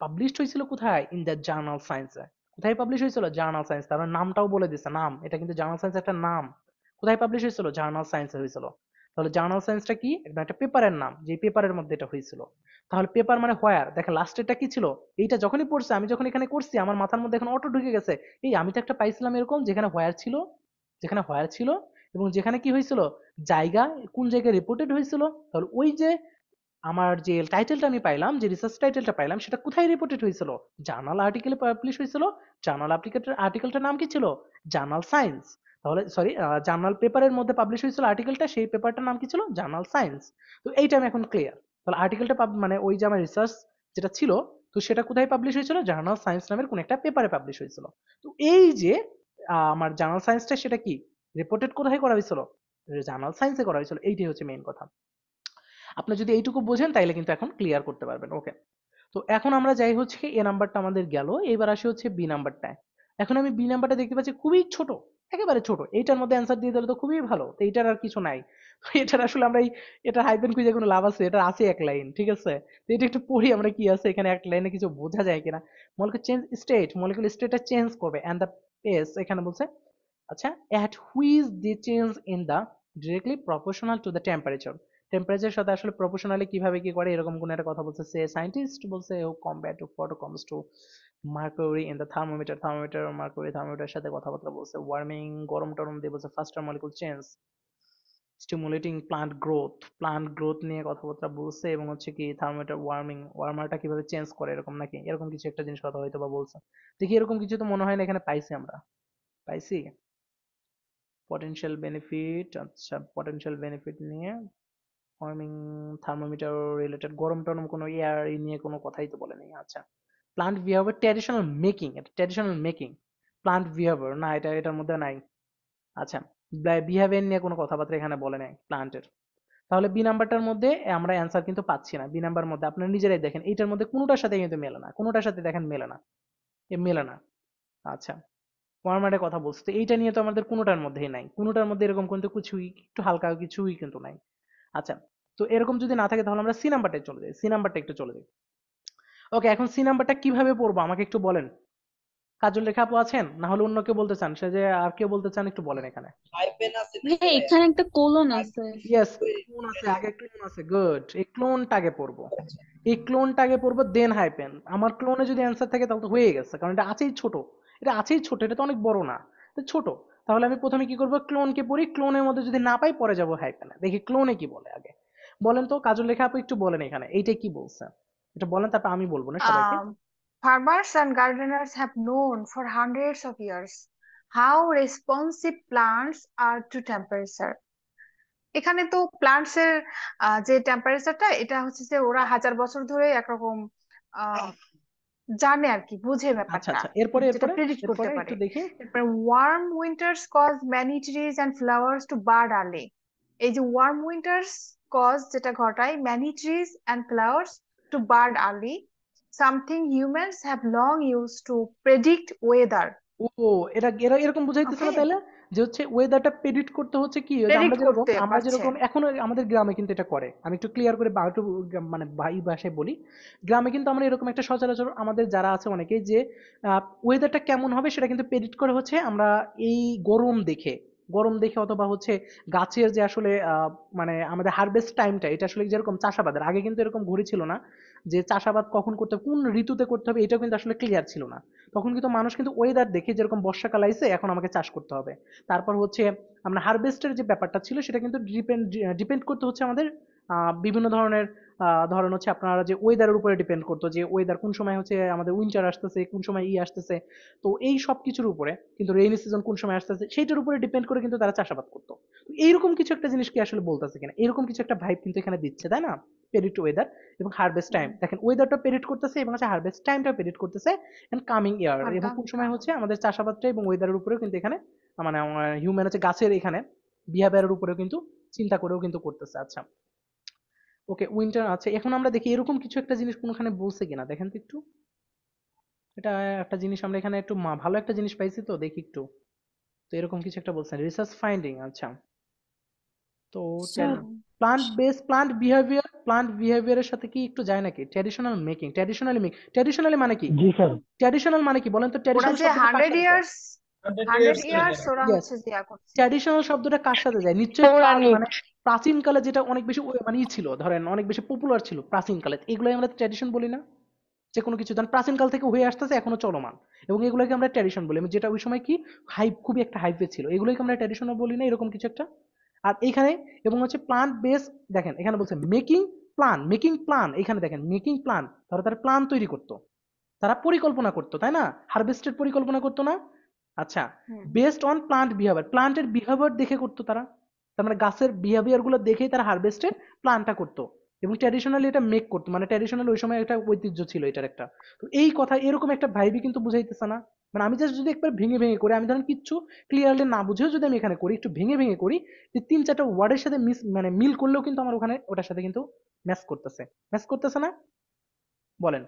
পাবলিশড হয়েছিল কোথায়, ইন দ্য জার্নাল সায়েন্সে। কোথায় পাবলিশ হয়েছিল, জার্নাল সায়েন্স, তার মানে নামটাও বলে দিছে, নাম, এটা কিন্তু জার্নাল সায়েন্স একটা নাম। কোথায় পাবলিশ হয়েছিল, জার্নাল সায়েন্সে হয়েছিল। তাহলে জার্নাল সায়েন্সটা কি, একটা পেপারের নাম, যে পেপারের মধ্যে এটা হয়েছিল। তাহলে পেপার মানে হোয়ার, দেখেন লাস্টেরটা কি ছিল, এইটা যখনই পড়ছে, আমি যখন এখানে করছি আমার মাথার মধ্যে এখন অটো ঢুকে গেছে, এই আমি তো একটা পাইছিলাম এরকম যেখানে হোয়ার ছিল, যেখানে হোয়ার ছিল এবং যেখানে কি হয়েছিল, জায়গা, কোন জায়গায় রিপোর্টেড হয়েছিল। তাহলে ওই যে আমার যে টাইটেলটা আমি পাইলাম, যে রিসার্চ টাইটেলটা পাইলাম, সেটা কোথায় রিপোর্টেড হয়েছিল, জার্নাল আর্টিকেলে পাবলিশ হয়েছিল। জার্নাল আর্টিকেলটার নাম কি ছিল, জার্নাল সায়েন্স। তাহলে সরি, জার্নাল পেপারের মধ্যে পাবলিশ হয়েছিল আর্টিকেলটা, সেই পেপারটার নাম কি ছিল, জার্নাল সায়েন্স। তো এইটা আমি এখন ক্লিয়ার। তাহলে আর্টিকেলটা মানে ওই যে আমার রিসার্চ যেটা ছিল, তো সেটা কোথায় পাবলিশ হয়েছিল, জার্নাল সায়েন্স নামের কোন একটা পেপারে পাবলিশ হয়েছিল। তো এই যে আমার জার্নাল সায়েন্সটা সেটা কি রিপোর্টেড কোথায় করা হয়েছিল, জার্নাল সায়েন্সে করা হয়েছিল, এইটাই হচ্ছে মেইন কথা। আপনি যদি এইটুকু বোঝেন তাইলে কিন্তু এখন ক্লিয়ার করতে পারবেন। ওকে, তো এখন আমরা যাই হচ্ছে এ নাম্বারটা আমাদের গেল, এবার আসি হচ্ছে বি নাম্বারটায়। এখন আমি বি নাম্বারটা দেখতে পাচ্ছি খুবই ছোট, একেবারে ছোট, এইটার মধ্যে অ্যান্সার দিয়ে দিলে তো খুবই ভালো, তো এইটার আর কিছু নাই। তো এটার আসলে আমরা এটা হাইপেন খুঁজে কোনো লাভ আছে, এটা আছে 1 লাইন, ঠিক আছে। তো এটা একটু পড়ি আমরা কি আছে এখানে, 1 লাইনে কিছু বোঝা যায় কিনা। মলিকুল স্টেটটা চেঞ্জ করবে এন্ড দ্য পেস, এখানে বলছে আচ্ছা at which the change in the directly proportional to the temperature, টেম্পারেচারের সাথে আসলে প্রপোর্শনালি কিভাবে কি করে এরকম কোন একটা কথা বলছে। সে সায়েন্টিস্ট বলছে ও compare to photo comes to mercury in the thermometer mercury থার্মোমিটারের সাথে কথাবার্তা বলছে। ওয়ার্মিং, গরম টরম দিয়ে বলছে faster molecule change, stimulating plant growth নিয়ে কথাবার্তা বলছে, এবং হচ্ছে কি থার্মোমিটার ওয়ার্মারটা কিভাবে চেঞ্জ করে এরকম নাকি, এরকম কিছু একটা জিনিস কথা হয়তো বা বলছে। দেখি এরকম কিছু তো মনে হয় না এখানে পাইছি, আমরা পাইছি। পটেনশিয়াল বেনিফিট, আচ্ছা পটেনশিয়াল বেনিফিট নিয়ে ওয়ার্মিং, থার্মোমিটার রিলেটেড, গরম টরম কোনো এয়ার নিয়ে কোনো কথাই তো বলে নেই। আচ্ছা প্লান্ট বিহেভিয়ার, ট্র্যাডিশনাল মেকিং, এটা ট্র্যাডিশনাল মেকিং, প্লান্ট বিহেভিয়ার না, এটার মধ্যে নাই। আচ্ছা বিহেভিয়ার নিয়ে কোনো কথাবার্তা এখানে বলে নাই প্লান্টের। তাহলে বি নাম্বারটার মধ্যে আমরা অ্যান্সার কিন্তু পাচ্ছি না। বি নাম্বার মধ্যে আপনারা নিজেরাই দেখেন, এইটার মধ্যে কোনোটার সাথে কিন্তু মেলে না, কোনোটার সাথে দেখেন মেলে না, মেলে না। আচ্ছা ফরম্যাটের কথা বলছি তো, এইটা নিয়ে তো আমাদের কোনোটার মধ্যেই নাই, কোনোটার মধ্যে এরকম কিন্তু কিছুই, একটু হালকা কিছুই কিন্তু নাই। আচ্ছা তো এরকম যদি না থাকে তাহলে আমরা সি নাম্বারটায় চলে যাই, সি নাম্বারটা একটু চলে যাই। ওকে এখন সি নাম্বারটা কিভাবে পড়বো আমাকে একটু বলেন। কাজল রেখা আপু আছেন, না হলে অন্য কেউ বলতে চান, সে যে আর কেউ বলতে চান একটু বলেন এখানে। ভাইয়া এখানে একটা কোলন আছে। ইয়েস ক্লোন আছে, আগে ক্লোন আছে, গুড। এই ক্লোনটা আগে পড়বো, এই ক্লোনটা আগে পড়বো, দেন হাইপেন। আমার ক্লোনে যদি অ্যান্সার থাকে তাহলে তো হয়ে গেছে, কারণ এটা আছেই ছোট, এটা আছেই ছোট, এটা তো অনেক বড় না, এটা ছোট। তাহলে আমি প্রথমে কি করবো, ক্লোনকে পড়ি, ক্লোনের মধ্যে যদি না পাই পরে যাবো হাইপেনে, দেখি ক্লোনে কি বলে। আগে বলেন তো কাজল রেখা আপু একটু বলেন এখানে এইটা কি বলছে, এটা বলেন, তারপর আমি বলবো না সবাইকে। Farmers and gardeners have known for hundreds of years how responsive plants are to temperature. এখানে তো প্লান্টস এর যে টেম্পারেচারটা, এটা হচ্ছে যে ওরা হাজার বছর ধরে একরকম আহ জানে আর কি, বুঝে আচ্ছা ব্যাপারটা, আচ্ছা এরপরে যেটা এরপরে প্রেডিক্ট করতে এরপরে পারে। একটু দেখি। তারপরে warm winters cause many trees and flowers to bird early. এই যে ওয়ার্ম উইন্টার্স কজ যেটা ঘটায় many trees and flowers to bird early, something humans have long use to predict weather. ও এরা এরা এরকম বুঝাইতেছে না ওকে, তাইলে, যে হচ্ছে ওয়েদারটা প্রেডিক্ট করতে হচ্ছে কি, ওই যে প্রেডিক্ট করতে আমরা পারছে। যেরকম এখনো আমাদের গ্রামে কিন্তু এটা করে। আমি একটু ক্লিয়ার করে একটু মানে ভাই ভাষায় বলি, গ্রামে কিন্তু আমরা এরকম একটা সচরাচর আমাদের যারা আছে অনেকেই, যে ওয়েদারটা কেমন হবে সেটা কিন্তু প্রেডিক্ট করে হচ্ছে আমরা এই গরম দেখে, গরম দেখে, অথবা হচ্ছে গাছের যে আসলে মানে আমাদের হারভেস্ট টাইমটা, এটা আসলে যেরকম চাষাবাদের আগে কিন্তু এরকম ঘড়ি ছিল না, যে চাষাবাদ কখন করতে হবে, কোন ঋতুতে করতে হবে, এটাও কিন্তু আসলে ক্লিয়ার ছিল না। তখন কিন্তু মানুষ কিন্তু ওয়েদার দেখে, যেরকম বর্ষাকাল আইছে এখন আমাকে চাষ করতে হবে, তারপর হচ্ছে আমরা হারভেস্টের যে ব্যাপারটা ছিল সেটা কিন্তু ডিপেন্ড করতে হচ্ছে আমাদের বিভিন্ন ধরনের ধরেন হচ্ছে আপনারা যে ওয়েদারের উপরে ডিপেন্ড করতো, যে ওয়েদার কোন সময় হচ্ছে আমাদের উইন্টার আসতেছে, কোন সময় আসতেছে, তো এই সব কিছুর উপরে কিন্তু রেইনি সিজন কোন সময় আসতেছে সেইটার উপরে ডিপেন্ড করে কিন্তু তারা চাষাবাদ করতো। তো এইরকম কিছু একটা জিনিস কি আসলে বলতেছে কিনা, এরকম কিছু একটা ভাইব কিন্তু এখানে দিচ্ছে, তাই না? প্রেডিক্ট ওয়েদার এবং হারভেস্ট টাইম, দেখেন ওয়েদারটা প্রেডিক্ট করতেছে এবং হচ্ছে হারভেস্ট টাইমটা প্রেডিক্ট করতেছে, এন্ড কামিং ইয়ার, এবং কোন সময় হচ্ছে আমাদের চাষাবাদটা এবং ওয়েদারের উপরেও কিন্তু এখানে মানে হিউম্যান হচ্ছে গাছের এখানে বিহেভিয়ারের উপরেও কিন্তু চিন্তা করেও কিন্তু করতেছে। আচ্ছা ওকে উইন্টার আছে, এখন আমরা দেখি এরকম কিছু একটা জিনিস কোনখানে বলছে কিনা, দেখেন তো একটু। এটা একটা জিনিস আমরা এখানে একটু ভালো একটা জিনিস পাইছি, তো দেখি একটু। তো এরকম কিছু একটা বলছেন রিসার্চ ফাইন্ডিং। আচ্ছা তো স্যার প্লান্ট বিহেভিয়ারের সাথে কি একটু যায় নাকি? ট্র্যাডিশনাল মেকিং, ট্র্যাডিশনালি মানে কি? জি স্যার। ট্র্যাডিশনাল মানে কি বলেন তো? ওরা ট্র্যাডিশনাল যে শব্দটা কার 100 সাথে যায়? ইয়ার্স 100 ইয়ার্স ওরা ইয়েস, হচ্ছে যে করছে। ট্র্যাডিশনাল শব্দটা কার সাথে যায়? নিশ্চয়ই মানে প্রাচীনকালে যেটা অনেক বেশি মানে ছিল, ধরেন অনেক বেশি পপুলার ছিল প্রাচীনকালে, এগুলোই আমরা ট্র্যাডিশন বলি না? যে কোনো কিছু ধরেন প্রাচীনকাল থেকে হয়ে আসতেছে এখনো চলমান, এবং এগুলোকে আমরা ট্র্যাডিশন বলি, যেটা ওই সময় কি হাইপ, খুবই একটা হাইপে ছিল, এগুলোকে আমরা ট্র্যাডিশনাল বলি না, এরকম কিছু একটা। আর এইখানে এবং হচ্ছে প্লান্ট বেস, দেখেন এখানে বলছে মেকিং প্ল্যান, এখানে দেখেন মেকিং প্ল্যান, তারা প্ল্যান তৈরি করতো, তারা পরিকল্পনা করতো, তাই না? হারভেস্টের পরিকল্পনা করতো না? আচ্ছা বেসড অন প্লান্ট বিহেভিয়ার, প্লান্টের বিহেভিয়ার দেখে করতো তারা, তার মানে গাছের বিহেভিয়ার গুলো দেখেই তারা হারভেস্টের প্ল্যানটা করতো, এবং ট্র্যাডিশনালি এটা মেক করতো, মানে ট্র্যাডিশনাল ওই সময় একটা ঐতিহ্য ছিল এটার একটা। তো এই কথা এরকম একটা ভাইবই কিন্তু বুঝাইতেছে না? মানে আমি জাস্ট যদি একবার ভেঙে ভেঙে করি, আমি ধরেন কিচ্ছু ক্লিয়ারলি না বুঝেও যদি আমি এখানে করি, একটু ভেঙে ভেঙে করি, যে তিন চারটা ওয়ার্ডের সাথে মানে মিল করলেও কিন্তু আমার ওখানে ওটার সাথে কিন্তু ম্যাচ করতেছে না? বলেন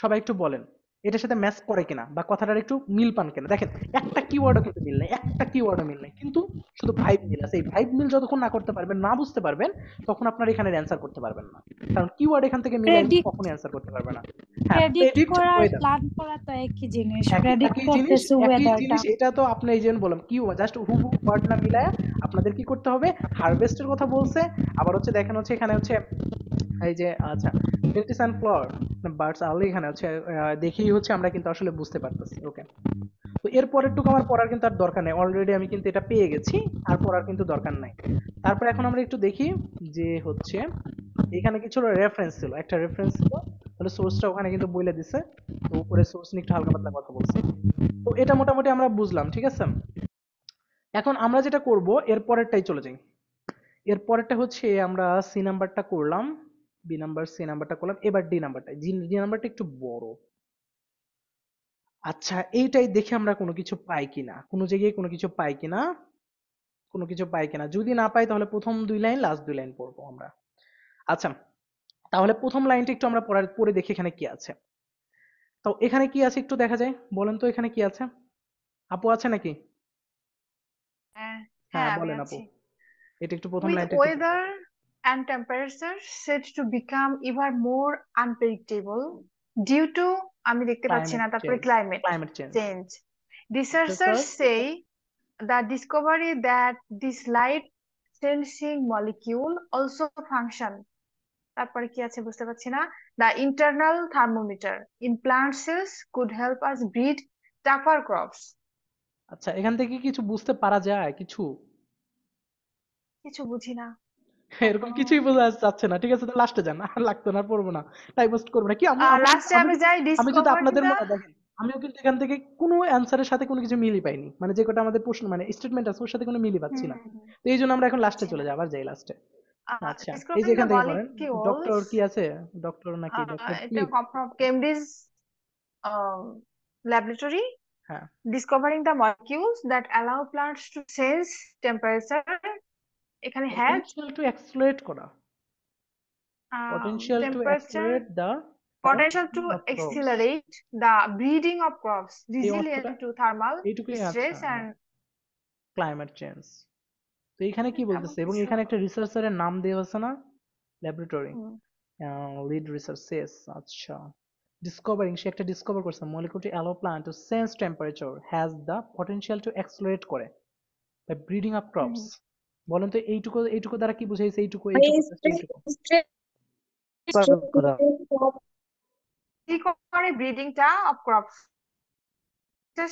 সবাই একটু বলেন এটার সাথে ম্যাচ করে কিনা, বা কথাটার একটু মিল পান কিনা। দেখেন একটা কিওয়ার্ডও কিন্তু মিল নেই, একটা কিওয়ার্ডও মিল নেই, কিন্তু শুধু ভাইব মিল আছে। এই ভাইব মিল যতক্ষণ না করতে পারবেন, না বুঝতে পারবেন, তখন আপনার এখানে অ্যান্সার করতে পারবেন না, কারণ কিওয়ার্ড এখান থেকে মিলে কখনোই অ্যান্সার করতে পারবে না। হ্যাঁ প্রেডিক্ট ওয়েদার, প্ল্যান করা তো একই জিনিস, একই প্রেডিক্ট একই জিনিস, করতেছে ওয়েদারটা। এটা তো আপনি এই যে বললাম কি জাস্ট হুবহু ওয়ার্ড না মিলায়া আপনাদের কি করতে হবে, হারভেস্টের কথা বলছে, আবার হচ্ছে দেখেন হচ্ছে এখানে হচ্ছে এই যে আচ্ছা ভেরিটিস অ্যান্ড ফ্লাওয়ার বার্ডস আর্লি, এখানে হচ্ছে দেখেই হচ্ছে আমরা কিন্তু আসলে বুঝতে পারতেছি। ওকে তো এর পরেরটুকু আমার পড়ার কিন্তু আর দরকার নেই, অলরেডি আমি কিন্তু এটা পেয়ে গেছি, আর পড়ার কিন্তু দরকার নাই। তারপর এখন আমরা একটু দেখি যে হচ্ছে এখানে কিছু রেফারেন্স ছিল, একটা রেফারেন্স ছিল, তাহলে সোর্সটা ওখানে কিন্তু বলে দিছে, তো উপরে সোর্স নিয়ে একটু হালকা পাতলা কথা বলছে। তো এটা মোটামুটি আমরা বুঝলাম, ঠিক আছে? এখন আমরা যেটা করব এর পরেরটাই চলে যাই। এর পরেরটা হচ্ছে আমরা সি নাম্বারটা করলাম, বি নাম্বার সি নাম্বারটা করলাম, এবার ডি নাম্বারটা। ডি নাম্বারটা একটু বড়। আচ্ছা, এইটাই দেখে আমরা কোনো কিছু পাই কিনা, কোনো জায়গায় কোনো কিছু পাই কিনা, কোনো কিছু পাই কিনা। যদি না পাই তাহলে প্রথম 2 লাইন লাস্ট 2 লাইন পড়বো আমরা। আচ্ছা, তাহলে প্রথম লাইনটা একটু আমরা পড়ে দেখি এখানে কি আছে। তো এখানে কি আছে একটু দেখা যায়, বলেন তো এখানে কি আছে? আপু আছে নাকি? হ্যাঁ, হ্যাঁ আমি বলেন আপু, আছি। এটা একটু প্রথম With লাইনটা একটু পড়েন। weather and temperature set to become even more unpredictable due to আমি দেখতে পাচ্ছি না, তারপরে climate climate change. change. Researchers Researchers say the discovery that this light sensing molecule also function. তারপরে কি আছে বুঝতে পারছি না। The internal thermometer in plant cells could help us breed tougher crops. আচ্ছা, এখান থেকে কিছু বুঝতে পারা যায় কিছু? কিছু বুঝি না এরকম এখনো। কিছুই বোঝা যাচ্ছে না, ঠিক আছে, তো লাস্টে যান, আর লাগতো না, আর পড়বো না, টাইম ওয়েস্ট করবো না। কি আমি আমি লাস্টে আমি আমি যাই আমি যদি ডিসকভারি আপনাদের দা মতো দেখেন, আমিও কিন্তু এখান থেকে কোনো অ্যান্সারের সাথে কোনো কিছু মিলই পাইনি, মানে যে কটা আমাদের প্রশ্ন মানে স্টেটমেন্ট আছে ওর সাথে কোনো মিলই পাচ্ছি না। তো এই জন্য আমরা এখন লাস্টে পাচ্ছি চলে না। যাই, আবার যাই লাস্টে। আচ্ছা, এই যে Discovering the এখান থেকে করেন। ডক্টর molecules, কি আছে? ডক্টর নাকি ডক্টর এটা ফিলিপ? from Cambridge laboratory, হ্যাঁ, discovering the molecules that allow plants to sense temperature. এখানে has পটেনশিয়াল টু অ্যাক্সেলারেট করা, potential to temperature, accelerate the potential to crops. accelerate the breeding of crops, এই অংশটা resilient to thermal এইটুকুই। আচ্ছা, stress and climate change. তো এখানে কি এমন বলতেছে, এবং কিছু। এখানে একটা রিসার্চারের নাম দেওয়া আছে না, ল্যাবরেটরি হুম, লিড রিসার্চেস। আচ্ছা, ডিসকভারিং, সে একটা ডিসকভার করছে molecule to allow plant to sense temperature has the potential to accelerate করে বাই ব্রিডিং আপ ক্রপস। বলেন তো এইটুকু এইটুকু দ্বারা কি বুঝাইছে? এইটুকু এইটুকু just এইটুকু। কি করে ব্রিডিংটা অফ ক্রপস,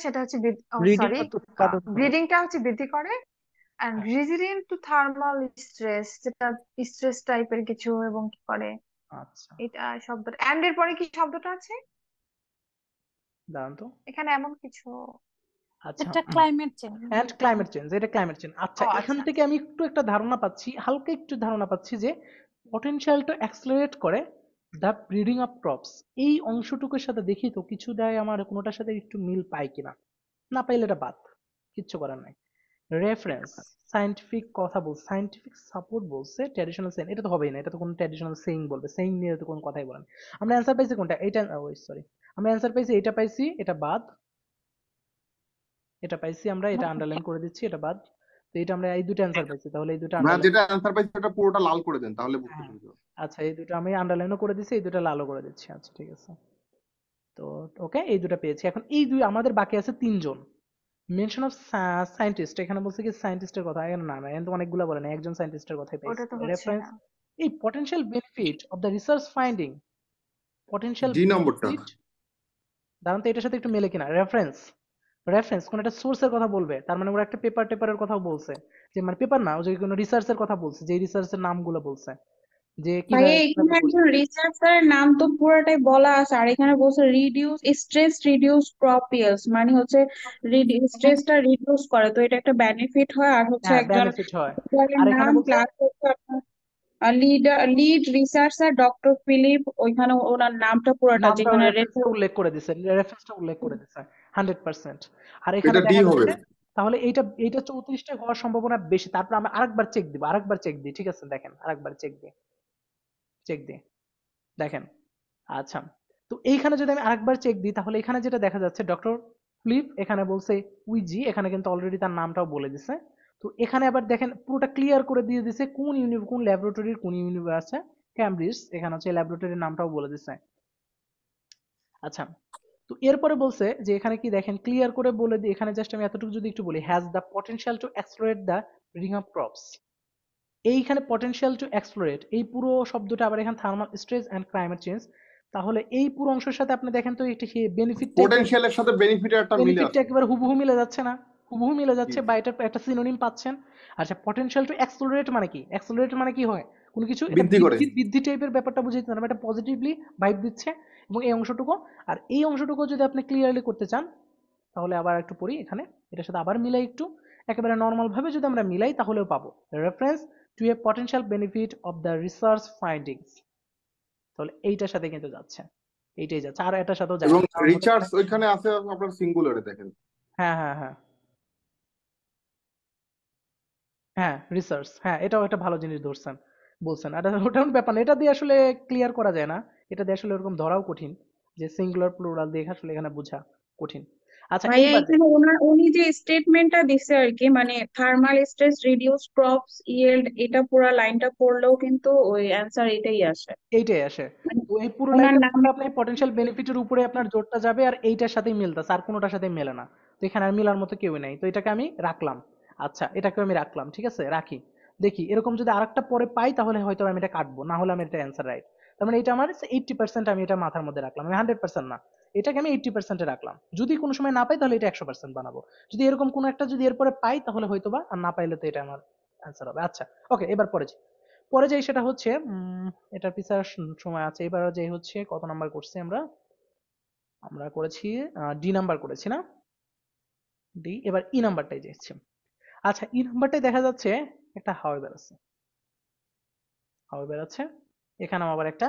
সেটা হচ্ছে ব্রিডিং সরি, উৎপাদন করে। ব্রিডিংটা হচ্ছে বৃদ্ধি করে and resilient to thermal stress, যেটা স্ট্রেস টাইপের কিছু এবং কি করে আচ্ছা, এটা শব্দটা and এর পরে কি শব্দটা আছে দাঁড়ান তো। এখানে এমন কিছু। আচ্ছা, এটা climate change. And climate change, এটা ক্লাইমেট চেঞ্জ। আচ্ছা, ও এখান আচ্ছা, থেকে আমি একটু একটা ধারণা পাচ্ছি, হালকা একটু ধারণা পাচ্ছি যে পটেনশিয়ালটা অ্যাক্সেলারেট করে দ্য ব্রিডিং অফ ক্রপস। এই অংশটুকুর সাথে দেখি তো কিছু দেয় আমার কোনোটার সাথে একটু মিল পাই কিনা। না পাইলে এটা বাদ, কিচ্ছু করার নাই। রেফারেন্স, সায়েন্টিফিক কথা বলছে, সায়েন্টিফিক সাপোর্ট বলছে, ট্র্যাডিশনাল সেইং, এটা তো হবেই না, এটা তো কোনো ট্র্যাডিশনাল সেইং বলবে, সেইং নিয়ে তো কোনো কথাই বলেন। আমরা অ্যান্সার পাইছি কোনটা? এটা, ওই সরি, আমরা অ্যান্সার পাইছি, এটা পাইছি, এটা বাদ, এটা পাইছি আমরা, এটা আন্ডারলাইন করে দিচ্ছি, এটা বাদ। তো এটা আমরা এই দুটো অ্যান্সার পাইছি, তাহলে এই দুটো না, আন্ডারলাইন। যেটা অ্যান্সার পাইছি সেটা পুরোটা লাল করে দেন, তাহলে বুঝতে হ্যাঁ, সুবিধা হবে। আচ্ছা, এই দুটো আমি আন্ডারলাইনও করে দিচ্ছি, এই দুটো লালও করে দিচ্ছি। আচ্ছা, ঠিক আছে। তো ওকে, এই দুটো পেয়েছি। এখন এই দুই আমাদের বাকি আছে 3 জন। মেনশন অফ সায়েন্টিস্ট, এখানে বলছে কি সায়েন্টিস্টের কথা, এখানে না না, এখানে তো অনেকগুলো বলে না, একজন সায়েন্টিস্টের কথাই পেয়েছি। ওটা তো হচ্ছে রেফারেন্স, না। এই potential benefit of the research finding, potential D নম্বরটা বেনিফিট, দাঁড়ান তো এটার সাথে একটু মেলে কিনা। রেফারেন্স, রেফারেন্স কোন একটা সোর্সের কথা বলবে, তার মানে ওরা একটা টেপারের কথাও বলছে, যে মানে পেপার না, ও যে কোনো রিসার্চের কথা বলছে, যে রিসার্চের নামগুলো বলছে, যে ভাইয়া কিভাবে এখানে কিভাবে করছে। একজন রিসার্চারের নাম তো পুরোটাই বলা আছে, আর এখানে বলছে reduce stress, reduce crop yields, মানে হচ্ছে স্ট্রেসটা রিডিউস করে, তো এটা একটা বেনিফিট হয়। আর হচ্ছে হ্যাঁ, একজন বেনিফিট হয়। author-এর আর এখানে নাম বলছে, প্লাস হচ্ছে আপনার লিড রিসার্চার ডক্টর ফিলিপ, ওইখানে ওনার নামটা পুরোটা নামটা যেখানে রেফারেন্সটা উল্লেখ করে দিছে, রেফারেন্সটা উল্লেখ করে দিছে 100%। আর এখানে এটা ডি দেখা হবে। যাচ্ছে, তাহলে এইটা এইটা 34টা হওয়ার সম্ভাবনা বেশি। তারপর আমরা আরেকবার চেক দিব, আরেকবার চেক দিই, ঠিক আছে, দেখেন আরেকবার চেক দিই, চেক দিই, দেখেন। আচ্ছা, তো এইখানে যদি আমি আরেকবার চেক দিই, তাহলে এখানে যেটা দেখা যাচ্ছে, ডক্টর ফ্লিপ এখানে বলছে উইজি, এখানে কিন্তু অলরেডি তার নামটাও বলে দিছে। তো এখানে আবার দেখেন পুরোটা ক্লিয়ার করে দিয়ে দিছে কোন ল্যাবরেটরির কোন ইউনিভার্সিটি, ক্যামব্রিজ, এখানে হচ্ছে ল্যাবরেটরির নামটাও বলে দিছে। আচ্ছা, তো এরপরে বলছে যে এখানে কি দেখেন ক্লিয়ার করে বলে দিই, এখানে জাস্ট আমি এতটুকু যদি একটু বলি, has the potential to accelerate the breeding of crops. এইখানে পটেনশিয়াল টু অ্যাক্সেলারেট, এই পুরো শব্দটা আবার এখানে thermal stress and climate change, তাহলে এই পুরো অংশের সাথে আপনি দেখেন তো এটা বেনিফিট টাইপের, পোটেনশিয়ালের সাথে বেনিফিটের একটা মিলে বেনিফিটটা আছে। একেবারে হুবহু মিলে যাচ্ছে না? হুবহু মিলে জি যাচ্ছে, জি, বা এটার একটা সিনোনিম পাচ্ছেন। আচ্ছা, পটেনশিয়াল টু অ্যাক্সেলারেট মানে কি? অ্যাক্সেলারেট মানে কি হয়? কোনো কিছু এটা বৃদ্ধি করে। বৃদ্ধি বৃদ্ধি টাইপের ব্যাপারটা বুঝাইতে না, এটা পজিটিভলি ভাইব দিচ্ছে, এবং এই অংশটুকু। আর এই অংশটুকু যদি আপনি ক্লিয়ারলি করতে চান, তাহলে আবার একটু পড়ি এখানে, এটার সাথে আবার মিলাই একটু। একেবারে নর্মাল ভাবে যদি আমরা মিলাই তাহলেও পাবো reference to A potential benefit of the research findings. তাহলে এইটার সাথে কিন্তু যাচ্ছে, এইটাই যাচ্ছে, আর এটার সাথেও এবং যাচ্ছে, কারণ হতে রিচার্জ পারে ওইখানে আছে আপনার সিঙ্গুলারে দেখেন। হ্যাঁ হ্যাঁ হ্যাঁ হ্যাঁ রিসার্চ, হ্যাঁ এটাও একটা ভালো জিনিস ধরছেন বলছেন। আর ওটার ব্যাপার না, এটা দিয়ে আসলে ক্লিয়ার করা যায় না, এটা দিয়ে আসলে ওরকম ধরাও কঠিন যে সিঙ্গুলার প্লুরাল দিয়ে আসলে এখানে বোঝা কঠিন। আচ্ছা ভাইয়া এইবার এখানে উনি যে স্টেটমেন্টটা দিছে আর কি, মানে thermal stress reduce crops yield, এটা পুরো লাইনটা পড়লেও কিন্তু ওই অ্যান্সার এটাই আসে। এইটাই আসে। মানে তো এই পুরো ওনার লাইনটা নাম পড়লে আপনি পটেনশিয়াল বেনিফিটের উপরে আপনার জোরটা যাবে, আর এইটার সাথেই মিলতেছে, আর কোনোটার সাথে মেলে না। তো এখানে আর মিলার মতো কেউ নেই, তো এটাকে আমি রাখলাম। আচ্ছা এটাকে আমি রাখলাম, ঠিক আছে রাখি। দেখি এরকম যদি আরেকটা পরে পাই তাহলে হয়তো আমি এটা কাটবো, না হলে আমি এটা অ্যান্সার রাইট। তার মানে এটা আমার 80% আমি এটা মাথার মধ্যে রাখলাম, আমি 100% না, এটাকে আমি 80%-এ রাখলাম। যদি কোনো সময় না পাই তাহলে এটা 100% বানাবো। যদি এরকম কোনো একটা যদি এরপরে পাই তাহলে হয়তো বা, আর না পাইলে তো এটা আমার অ্যান্সার হবে। আচ্ছা ওকে, এবার পরে যাই সেটা হচ্ছে এটার পিছনে সময় আছে। এবার যে হচ্ছে কত নাম্বার করছি আমরা, আমরা করেছি ডি নাম্বার করেছি না, ডি। এবার ই নাম্বারটাই যাচ্ছি। আচ্ছা ই নাম্বারটাই দেখা যাচ্ছে একটা হাওয়ার আছে, হাওয়ার আছে, এখানে আবার একটা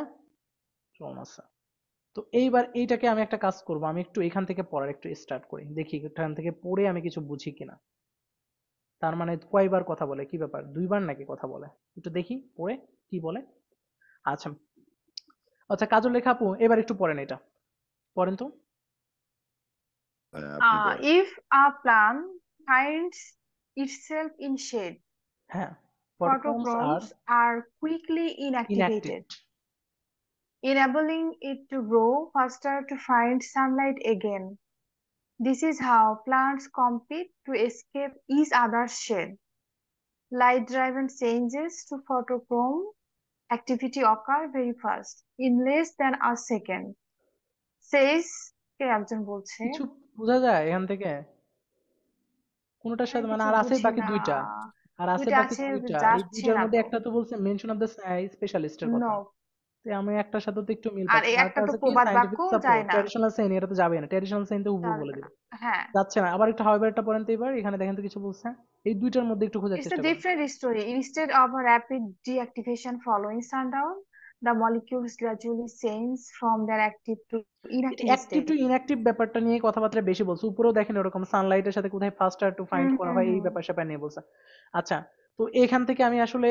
চলন আছে। তো এইবার এইটাকে আমি একটা কাজ করব, আমি একটু এখান থেকে পড়ার একটু স্টার্ট করি, দেখি এখান থেকে পড়ে আমি কিছু বুঝি কিনা। তার মানে কয়বার কথা বলে, কি ব্যাপার, দুইবার নাকি কথা বলে, একটু দেখি পড়ে কি বলে। আচ্ছা আচ্ছা কাজল লেখা আপু এবার একটু পড়েন, এটা পড়েন তো। আপনি পড়েন। If a plant finds itself in shade, হ্যাঁ, photochromes are photochromes are quickly inactive. inactivated, enabling it to grow faster to find sunlight again. This is how plants compete to escape each other's shade. Light-driven changes to photochrome activity occur very fast, in less than a second. Says কে একজন বলছে, কিছু বোঝা যায় এখান থেকে কোনটার সাথে, মানে কিছু আর আছে বুঝি বাকি না। দুইটা, আর আছে দুইটা বাকি আছে, দুইটা, এই যাচ্ছে দুইটার না মধ্যে তো। একটা তো বলছে মেনশন অফ দ্য স্পেশালিস্টের কথা, নো, তো আমি একটার সাথে তো একটু মিল আর পাচ্ছি, এই আর একটা একটা তো আছে কি প্রবাদ বাক্য, সায়েন্টিফিক সাপোর্ট, যায় না, ট্র্যাডিশনাল সাইন, এটা তো যাবে না, ট্র্যাডিশনাল সাইন তো হুবহু বলে যাবে দিবে, না। হ্যাঁ, যাচ্ছে না। আবার একটু হাওয়ারটা পড়েন তো এবার, এখানে দেখেন তো কিছু বলছে, এই দুইটার মধ্যে একটু খোঁজার it's a চেষ্টা করেন। different story. Instead of a rapid deactivation following sundown, the molecules gradually change from their active to এটা inactive active state. To inactive ব্যাপারটা নিয়ে কথাবার্তা বেশি বলছে, উপরেও দেখেন এরকম সানলাইটের সাথে কোথায় ফাস্টার টু ফাইন্ড করা হয়, এই হুম। ব্যাপার স্যাপার নিয়ে বলছে। আচ্ছা তো এখান থেকে আমি আসলে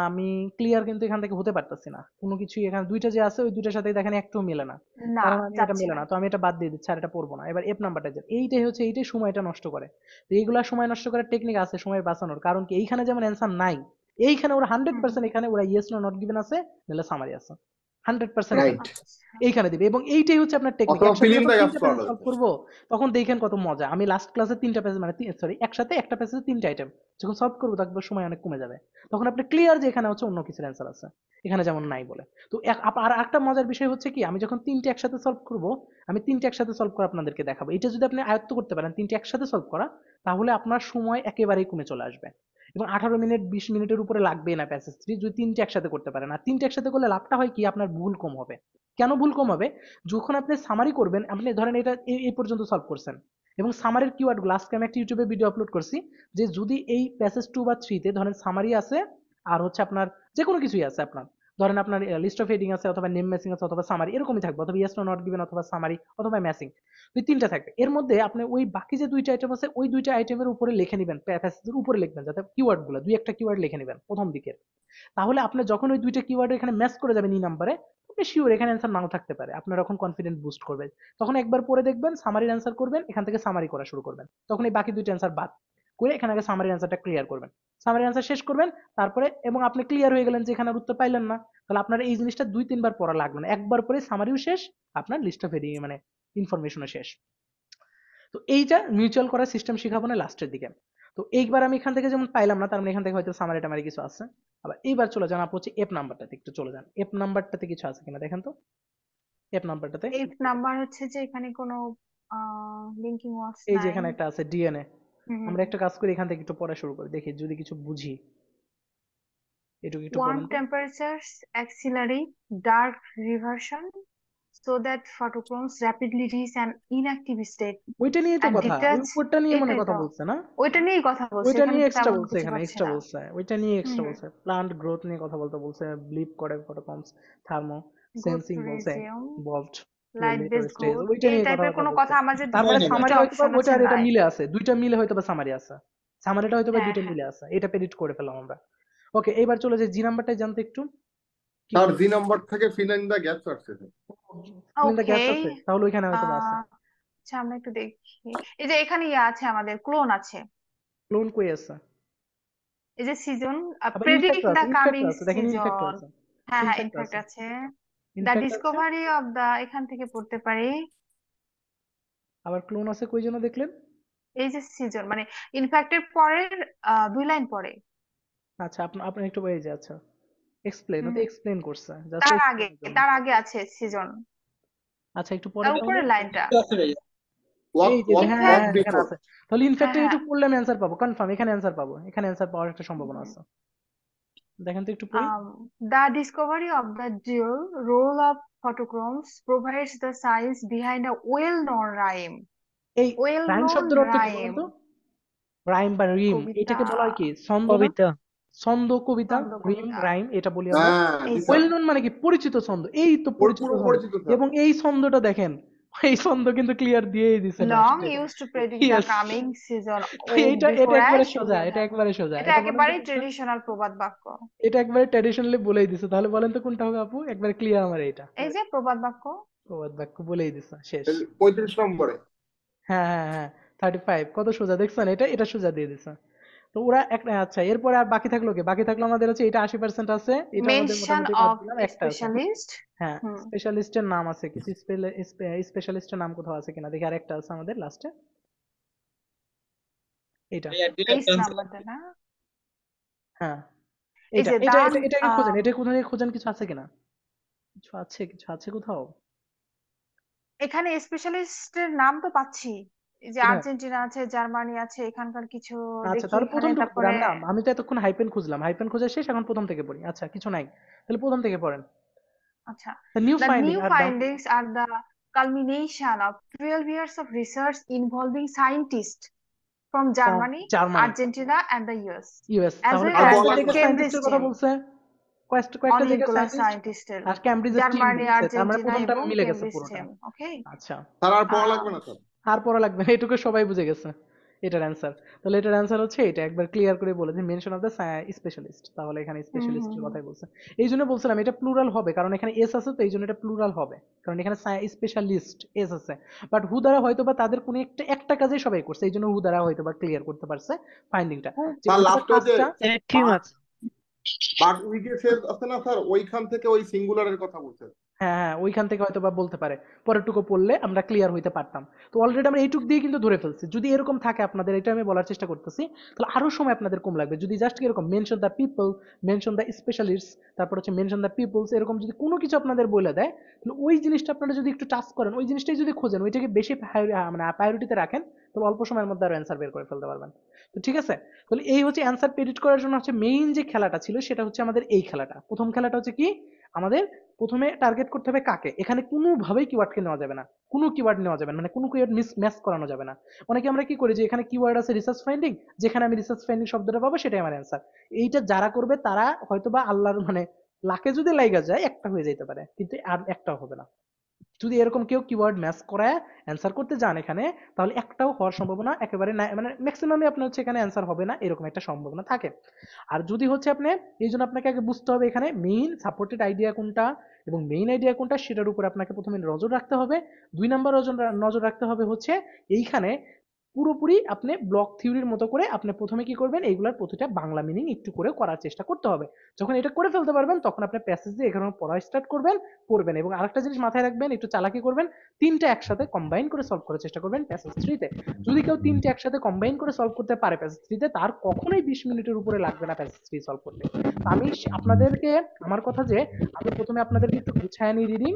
আমি ক্লিয়ার কিন্তু এখান থেকে হতে পারতেছি না কোনো কিছুই, এখানে দুইটা যে আছে ওই দুইটার সাথে দেখেন একটু মেলে না, না, তার মানে এটা যাচ্ছে মেলে না। না, তো আমি এটা বাদ দিয়ে দিচ্ছি আর এটা পড়বো না। এবার এফ নাম্বারটা যে এইটাই হচ্ছে, এইটাই সময়টা নষ্ট করে। তো এইগুলা সময় নষ্ট করার টেকনিক আছে সময় বাঁচানোর, কারণ কি এইখানে যেমন অ্যান্সার নাই, এইখানে ওরা 100% এখানে ওরা ইয়েস নো নট গিভেন আছে, নাহলে সামারি আছে 100% এখানে রাইট, এইখানে দিবে। এবং এইটাই হচ্ছে আপনার টেকনিক। অথবা একসাথে ফিল ইন যখন দ্য গ্যাপস তিনটা করা প্যাসেজ সলভ লাগবে। করবো তখন দেখেন কত মজা। আমি লাস্ট ক্লাসে তিনটা প্যাসেজ, মানে সরি একসাথে একটা প্যাসেজে তিনটা আইটেম যখন সলভ করবো তখন সময় অনেক কমে যাবে, তখন আপনি ক্লিয়ার যে এখানে হচ্ছে অন্য কিছুর অ্যান্সার আছে, এখানে যেমন নাই বলে। তো আর একটা মজার বিষয় হচ্ছে কি, আমি যখন তিনটে একসাথে সলভ করবো, আমি তিনটে একসাথে সলভ করে আপনাদেরকে দেখাবো। এটা যদি আপনি আয়ত্ত করতে পারেন তিনটে একসাথে সলভ করা, তাহলে আপনার সময় একেবারেই কমে চলে আসবে, এবং 18 মিনিট 20 মিনিটের উপরে লাগবে না প্যাসেজ 3 যদি তিনটে একসাথে করতে পারেন। আর তিনটে একসাথে করলে লাভটা হয় কি, আপনার ভুল কম হবে। কেন ভুল কম হবে, যখন আপনি সামারি করবেন, আপনি ধরেন এটা এই পর্যন্ত সলভ করছেন, এবং সামারির কিওয়ার্ড গুলো আজকে আমি একটা ইউটিউবে ভিডিও আপলোড করছি, যে যদি এই প্যাসেজ 2 বা 3 তে ধরেন সামারি আছে, আর হচ্ছে আপনার যে কোনো কিছুই আছে, আপনার ধরেন আপনার লিস্ট অফ হেডিং আছে, অথবা নেম ম্যাচিং আছে, অথবা সামারি এরকমই থাকবে, অথবা ইয়েস নো নট গিভেন, অথবা সামারি, অথবা ম্যাচিং, ওই তিনটা থাকবে। এর মধ্যে আপনি ওই বাকি যে দুইটা আইটেম আছে ওই দুইটা আইটেমের উপরে লিখে নেবেন, প্যাসেজের উপরে লিখবেন, যাতে কিওয়ার্ড গুলো দুই একটা কিওয়ার্ড লিখে নেবেন প্রথম দিকের। তাহলে আপনি যখন ওই দুইটা কিওয়ার্ড এখানে ম্যাচ করে যাবেন ই নাম্বারে, আপনি শিওর এখানে অ্যান্সার নাও থাকতে পারে, আপনার এখন কনফিডেন্স বুস্ট করবে। তখন একবার পরে দেখবেন সামারির অ্যান্সার করবেন, এখান থেকে সামারি করা শুরু করবেন, তখন এই বাকি দুইটা অ্যান্সার বাদ করে এখানে আগে সামারির অ্যান্সারটা ক্লিয়ার করবেন, সামারির অ্যান্সার শেষ করবেন, তারপরে এবং আপনি ক্লিয়ার হয়ে গেলেন যে এখানে উত্তর পাইলেন না, তাহলে আপনার এই জিনিসটা 2-3 বার পড়া লাগবে না, একবার পরে সামারিও শেষ, আপনার লিস্ট অফ হেডিং মানে ইনফরমেশনও শেষ। তো এইটা মিউচুয়াল করার সিস্টেম শিখাবো না লাস্টের দিকে। তো এইবার আমি এখান থেকে যেমন পাইলাম না, তার মানে এখান থেকে হয়তো সামারি টামারি কিছু আছে। আবার এইবার চলে যান আপু হচ্ছে এফ নাম্বারটাতে, একটু চলে যান এফ নাম্বারটাতে কিছু আছে কিনা দেখেন তো, এফ নাম্বারটাতে। এফ নাম্বার হচ্ছে যে এখানে কোনো লিঙ্কিং ওয়ার্ডস এই যে নাই। এখানে একটা আছে ডিএনএ, হুম। আমরা একটা কাজ করি এখান থেকে একটু পড়া শুরু করি, দেখি যদি কিছু বুঝি, এটুকু একটু Warm পড়েন তো। temperatures accelerate dark reversion, so that photochromes rapidly reach an inactive state ওইটা নিয়ে তো and কথা, ওই detach উপরটা নিয়ে মনে এটাই কথা তো বলছে না, ওইটা নিয়েই কথা বলছি, ওইটা এখানে নিয়ে তো এক্সট্রা তেমন বলছে, কিছু এখানে পাচ্ছি এক্সট্রা না। বলছে, ওইটা নিয়ে এক্সট্রা হুম বলছে, প্লান্ট গ্রোথ নিয়ে কথা বলতে বলছে, ব্লিপ করে ফটোকমস, থার্মো good সেন্সিং to বলছে, resume ভলভড light letter based stage, growth ওইটা এই নিয়ে টাইপের কথাবার্তা কোনো বলছে। কথা আমার যে তার মানে দুইটা সামারি হয়তো বা অপশন ওইটা আছে আর এটা নাই। মিলে আছে, দুইটা মিলে হয়তো বা সামারি আছে, সামারিটা হয়তো বা হ্যাঁ দুইটা হ্যাঁ মিলে আছে, এটা প্রেডিক্ট করে ফেললাম আমরা। ওকে, এবার চলে যাই জি নাম্বারটাই জানতে একটু কি স্যার বলছে। জি নাম্বার থেকে ফিল ইন দ্য গ্যাপস আসছে sir. Fill in the okay. Gaps আছে, তাহলে ওইখানে হয়তো বা আছে। আচ্ছা আমরা একটু দেখি, এই যে এখানে ইয়ে আছে, আমাদের ক্লোন আছে, ক্লোন কই আছে, এই যে সিজন আবার প্রেডিক্ট ইনফেক্টর দ্য আছে, কামিং ইনফেক্টর আছে, দেখেন ইনফেক্টর সিজন। আছে, হ্যাঁ হ্যাঁ ইনফেক্ট ইনফ্যাক্ট আছে, আছে, দ্য ইনফেক্ট আছে, ডিসকভারি অফ দ্য এখান থেকে পড়তে পারি। আবার ক্লোন আছে কই যেন দেখলেন। এই যে সিজন মানে ইনফ্যাক্টের পরের 2 লাইন পরে। আচ্ছা, আপনি আপনি একটু বয়ে যে, আচ্ছা এক্সপ্লেন, হুম ওতে এক্সপ্লেন করছে, জাস্ট তার আগে এক্সপ্লেনের জন্য। তার আগে আছে সিজন, আচ্ছা একটু পরে তার তাহলে, উপরের লাইনটা। এই যে ওয়াক হ্যাঁ ওয়াক হ্যাঁ হ্যাঁ, এখানে বিফোর। আছে। তাহলে হ্যাঁ ইনফেক্টে হ্যাঁ একটু পড়লে আমি অ্যান্সার পাবো কনফার্ম, এখানে অ্যান্সার পাবো, এখানে অ্যান্সার পাওয়ার একটা সম্ভাবনা আছে। দেখেন তো একটু পড়ি। The discovery of the dual role of photochromes provides the science behind a well-known rhyme. এই রাইম Well-known শব্দের অর্থ কি বলুন rhyme তো, রাইম বা রিম, কবিতা, এটাকে বলা হয় কি, ছন্দ না, কবিতা। ছন্দ কবিতা, ছন্দ রিম কবিতা। রাইম এটা বলি আমরা। হ্যাঁ এই জি যে স্যার, ওয়েল নোন মানে কি, পরিচিত ছন্দ, এই তো পরিচিত পুরো ছন্দ, পরিচিত স্যার। এবং এই ছন্দটা দেখেন, এই ছন্দ কিন্তু ক্লিয়ার দিয়েই দিছে long লাস্টে। used to predict the yes, coming season তো oh, এটা এটা before একবারে as সোজা, well এটা have. একবারে সোজা, এটা এটা বলেন তো একেবারেই কোনটা? ট্রেডিশনাল প্রবাদ বাক্য। এটা একবারে ট্র্যাডিশনালি বলেই দিছে, তাহলে বলেন তো কোনটা হবে আপু, একবারে ক্লিয়ার আমার এটা। এই যে প্রবাদ বাক্য। প্রবাদ বাক্য বলেই দিছে, শেষ। 35 নম্বরে। হ্যাঁ হ্যাঁ হ্যাঁ, 35, কত সোজা দেখছেন, এটা এটা সোজা দিয়ে দিছে। তো ওরা একটা, আচ্ছা এরপরে আর বাকি থাকলো কি, বাকি থাকলো আমাদের হচ্ছে এটা 80% আছে, এটার মধ্যে মেনশন মোটামুটি বাদ অফ দিলাম, একটা আছে। স্পেশালিস্ট। হ্যাঁ, স্পেশালিস্টের নাম আছে কিছু, স্পেশালিস্টের নাম কোথাও আছে কিনা দেখি, আরেকটা আছে আমাদের লাস্টে, এটা। 23 নাম্বারটা না, হ্যাঁ, এই এটা যে এটা দান এটা এটাকে খোঁজেন, এটা কোথায় খোঁজেন, কিছু আছে কিনা, কিছু আছে, কিছু আছে কোথাও এখানে স্পেশালিস্টের নাম তো পাচ্ছি, এই যে কোথায়? আর্জেন্টিনা আছে, জার্মানি আছে, এখানকার কিছু আচ্ছা দেখি তাহলে এখানে, প্রথম থেকে পড়ি, তারপরে আমি তো এতক্ষণ হাইপেন খুঁজলাম, হাইপেন খোঁজা শেষ, এখন প্রথম থেকে পড়ি। আচ্ছা কিছু নাই, তাহলে প্রথম থেকে পড়েন। আচ্ছা, নিউ the ফাইন্ডিং new আর down. findings are the culmination of 12 years of research involving scientists from Germany, Germany, Argentina and the US US, as তাহলে well আর as কয়েকটা বলা the লাগবে জায়গায় না। Cambridge সায়েন্টিস্টের কথা team, বলছে, কয়েকটা জায়গায় অনেকগুলা সায়েন্টিস্ট, সায়েন্টিস্টের, আর ক্যামব্রিজের টিম জার্মানি, বলছে, তার মানে আর্জেন্টিনা প্রথমটা এবং মিলে গেছে কেমব্রিজ পুরোটা। টিম। ওকে, আচ্ছা, স্যার আর পড়া লাগবে না স্যার। আর পড়া লাগবে না, এটুকু সবাই বুঝে গেছে এটার অ্যান্সার। তাহলে এটার অ্যান্সার হচ্ছে এটা, একবার ক্লিয়ার করে বলেছে মেনশন অফ দ্য স্পেশালিস্ট, তাহলে এখানে স্পেশালিস্টের কথাই বলছে। এই জন্য বলছিলাম এটা প্লুরাল হবে, কারণ এখানে এস আছে, তো এই জন্য এটা প্লুরাল হবে, কারণ এখানে স্পেশালিস্ট এস আছে। বাট হু দ্বারা হয়তো বা তাদের কোনো একটা একটা কাজে সবাই করছে, এই জন্য হু দ্বারা হয়তো বা ক্লিয়ার করতে পারছে ফাইন্ডিংটা, যে স্যার হয়তো বা লাস্টে যে কাজটা। ঠিক আছে। বাট উইকেটস আছে না স্যার, ওইখান থেকে ওই সিঙ্গুলারের কথা বলছে। হ্যাঁ হ্যাঁ, ওইখান থেকে হয়তো বা বলতে পারে, পরেরটুকু পড়লে আমরা ক্লিয়ার হইতে পারতাম। তো অলরেডি আমরা এইটুক দিয়ে কিন্তু ধরে ফেলছি। যদি এরকম থাকে আপনাদের, এটা আমি বলার চেষ্টা করতেছি, তাহলে আরো সময় আপনাদের কম লাগবে। যদি জাস্ট এরকম mention the people, mention the specialists, তারপর হচ্ছে মেনশন দ্য পিপলস, এরকম যদি কোনো কিছু আপনাদের বলে দেয়, তাহলে ওই জিনিসটা আপনারা যদি একটু টাচ করেন, ওই জিনিসটাই যদি খোঁজেন, ওইটাকে বেশি মানে প্রায়োরিটিতে রাখেন, তাহলে অল্প সময়ের মধ্যে আরো অ্যান্সার বের করে ফেলতে পারবেন। তো ঠিক আছে, তাহলে এই হচ্ছে অ্যান্সার প্রেডিক্ট করার জন্য হচ্ছে মেইন যে খেলাটা ছিল, সেটা হচ্ছে আমাদের এই খেলাটা। প্রথম খেলাটা হচ্ছে কি, আমাদের প্রথমে টার্গেট করতে হবে কাকে, এখানে কোনোভাবেই কিওয়ার্ডকে নেওয়া যাবে না, কোনো কিওয়ার্ড নেওয়া যাবে না, মানে কোনো কিওয়ার্ড ম্যাচ করানো যাবে না। অনেকে আমরা কি করি যে এখানে কিওয়ার্ড আছে রিসার্চ ফাইন্ডিং, যেখানে আমি রিসার্চ ফাইন্ডিং শব্দটা পাবো সেটাই আমার অ্যান্সার। এইটা যারা করবে তারা হয়তোবা আল্লাহর মানে লাকে যদি লাইগা যায় একটা হয়ে যেতে পারে, কিন্তু আর একটাও হবে না। যদি এরকম কেউ কিওয়ার্ড ম্যাচ করায় অ্যান্সার করতে যান এখানে, তাহলে একটাও হওয়ার সম্ভাবনা একেবারে নাই, মানে ম্যাক্সিমামই আপনার হচ্ছে এখানে অ্যান্সার হবে না, এরকম একটা সম্ভাবনা থাকে। আর যদি হচ্ছে আপনি, এই জন্য আপনাকে আগে বুঝতে হবে এখানে মেইন সাপোর্টেড আইডিয়া কোনটা এবং মেইন আইডিয়া কোনটা, সেটার উপর আপনাকে প্রথমে নজর রাখতে হবে। 2 নম্বর নজর রাখতে হবে হচ্ছে এইখানে পুরোপুরি আপনি ব্লক থিওরির মতো করে আপনি প্রথমে কি করবেন, এইগুলার প্রতিটা বাংলা মিনিং একটু করে করার চেষ্টা করতে হবে। যখন এটা করে ফেলতে পারবেন, তখন আপনি প্যাসেজ দিয়ে এখানে পড়া স্টার্ট করবেন। এবং আরেকটা জিনিস মাথায় রাখবেন, একটু চালাকি করবেন, তিনটা একসাথে কম্বাইন করে সলভ করার চেষ্টা করবেন প্যাসেজ 3-তে। যদি কেউ তিনটা একসাথে কম্বাইন করে সলভ করতে পারে প্যাসেজ 3-তে, তার কখনোই 20 মিনিটের উপরে লাগবে না প্যাসেজ 3 সলভ করতে। আমি আপনাদেরকে, আমার কথা যে আমি প্রথমে আপনাদেরকে একটু গুছায় নিই রিডিং,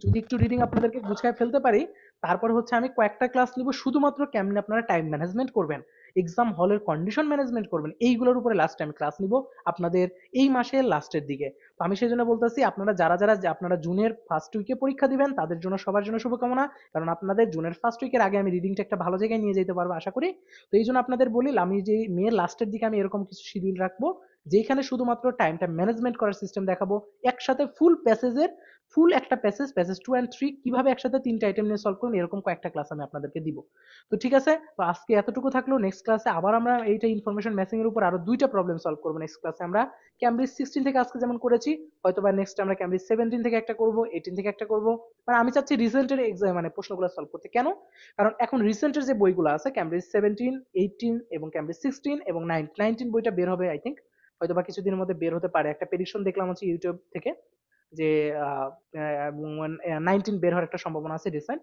যদি একটু রিডিং আপনাদেরকে গুছায় ফেলতে পারি, তারপরে হচ্ছে আমি কয়েকটা ক্লাস নিব শুধুমাত্র কেমনে আপনারা টাইম ম্যানেজমেন্ট করবেন, এক্সাম হলের কন্ডিশন ম্যানেজমেন্ট করবেন, এইগুলোর উপরে লাস্ট আমি ক্লাস নিব আপনাদের এই মাসের লাস্টের দিকে। তো আমি সেই জন্য বলতেছি আপনারা যারা যারা যে আপনারা জুনের ফার্স্ট উইকে পরীক্ষা দিবেন তাদের জন্য সবার জন্য শুভকামনা, কারণ আপনাদের জুনের ফার্স্ট উইকের আগে আমি রিডিংটা একটা ভালো জায়গায় নিয়ে যেতে পারবো আশা করি। তো এই জন্য আপনাদের বলি আমি যে মেয়ের লাস্টের দিকে আমি এরকম কিছু শিডিউল রাখবো যেখানে শুধুমাত্র টাইমটা ম্যানেজমেন্ট করার সিস্টেম দেখাবো, একসাথে ফুল প্যাসেজের ফুল একটা প্যাসেজ 2 and 3 কিভাবে একসাথে তিনটা আইটেম নিয়ে সলভ করুন এরকম কয়েকটা ক্লাস আমি আপনাদেরকে দিব। তো ঠিক আছে, তো আজকে এতটুকু থাকলো। নেক্সট ক্লাসে আবার আমরা এইটা ইনফরমেশন ম্যাচিং এর উপর আরো দুইটা প্রবলেম সলভ করবো। নেক্সট ক্লাসে আমরা ক্যামব্রিজ 16 থেকে আজকে যেমন করেছি, হয়তো বা নেক্সট আমরা ক্যামব্রিজ 17 থেকে একটা করব, 18 থেকে একটা করব। মানে আমি চাচ্ছি রিসেন্টের এক্সাম মানে প্রশ্নগুলো সলভ করতে। কেন? কারণ এখন রিসেন্টের যে বইগুলো আছে ক্যামব্রিজ 17, 18 এবং ক্যামব্রিজ 16 এবং 19 বইটা বের হবে আই থিঙ্ক, হয়তো বা কিছুদিনের মধ্যে বের হতে পারে। একটা প্রেডিকশন দেখলাম হচ্ছে ইউটিউব থেকে যে 19 বের হওয়ার একটা সম্ভাবনা আছে রিসেন্ট।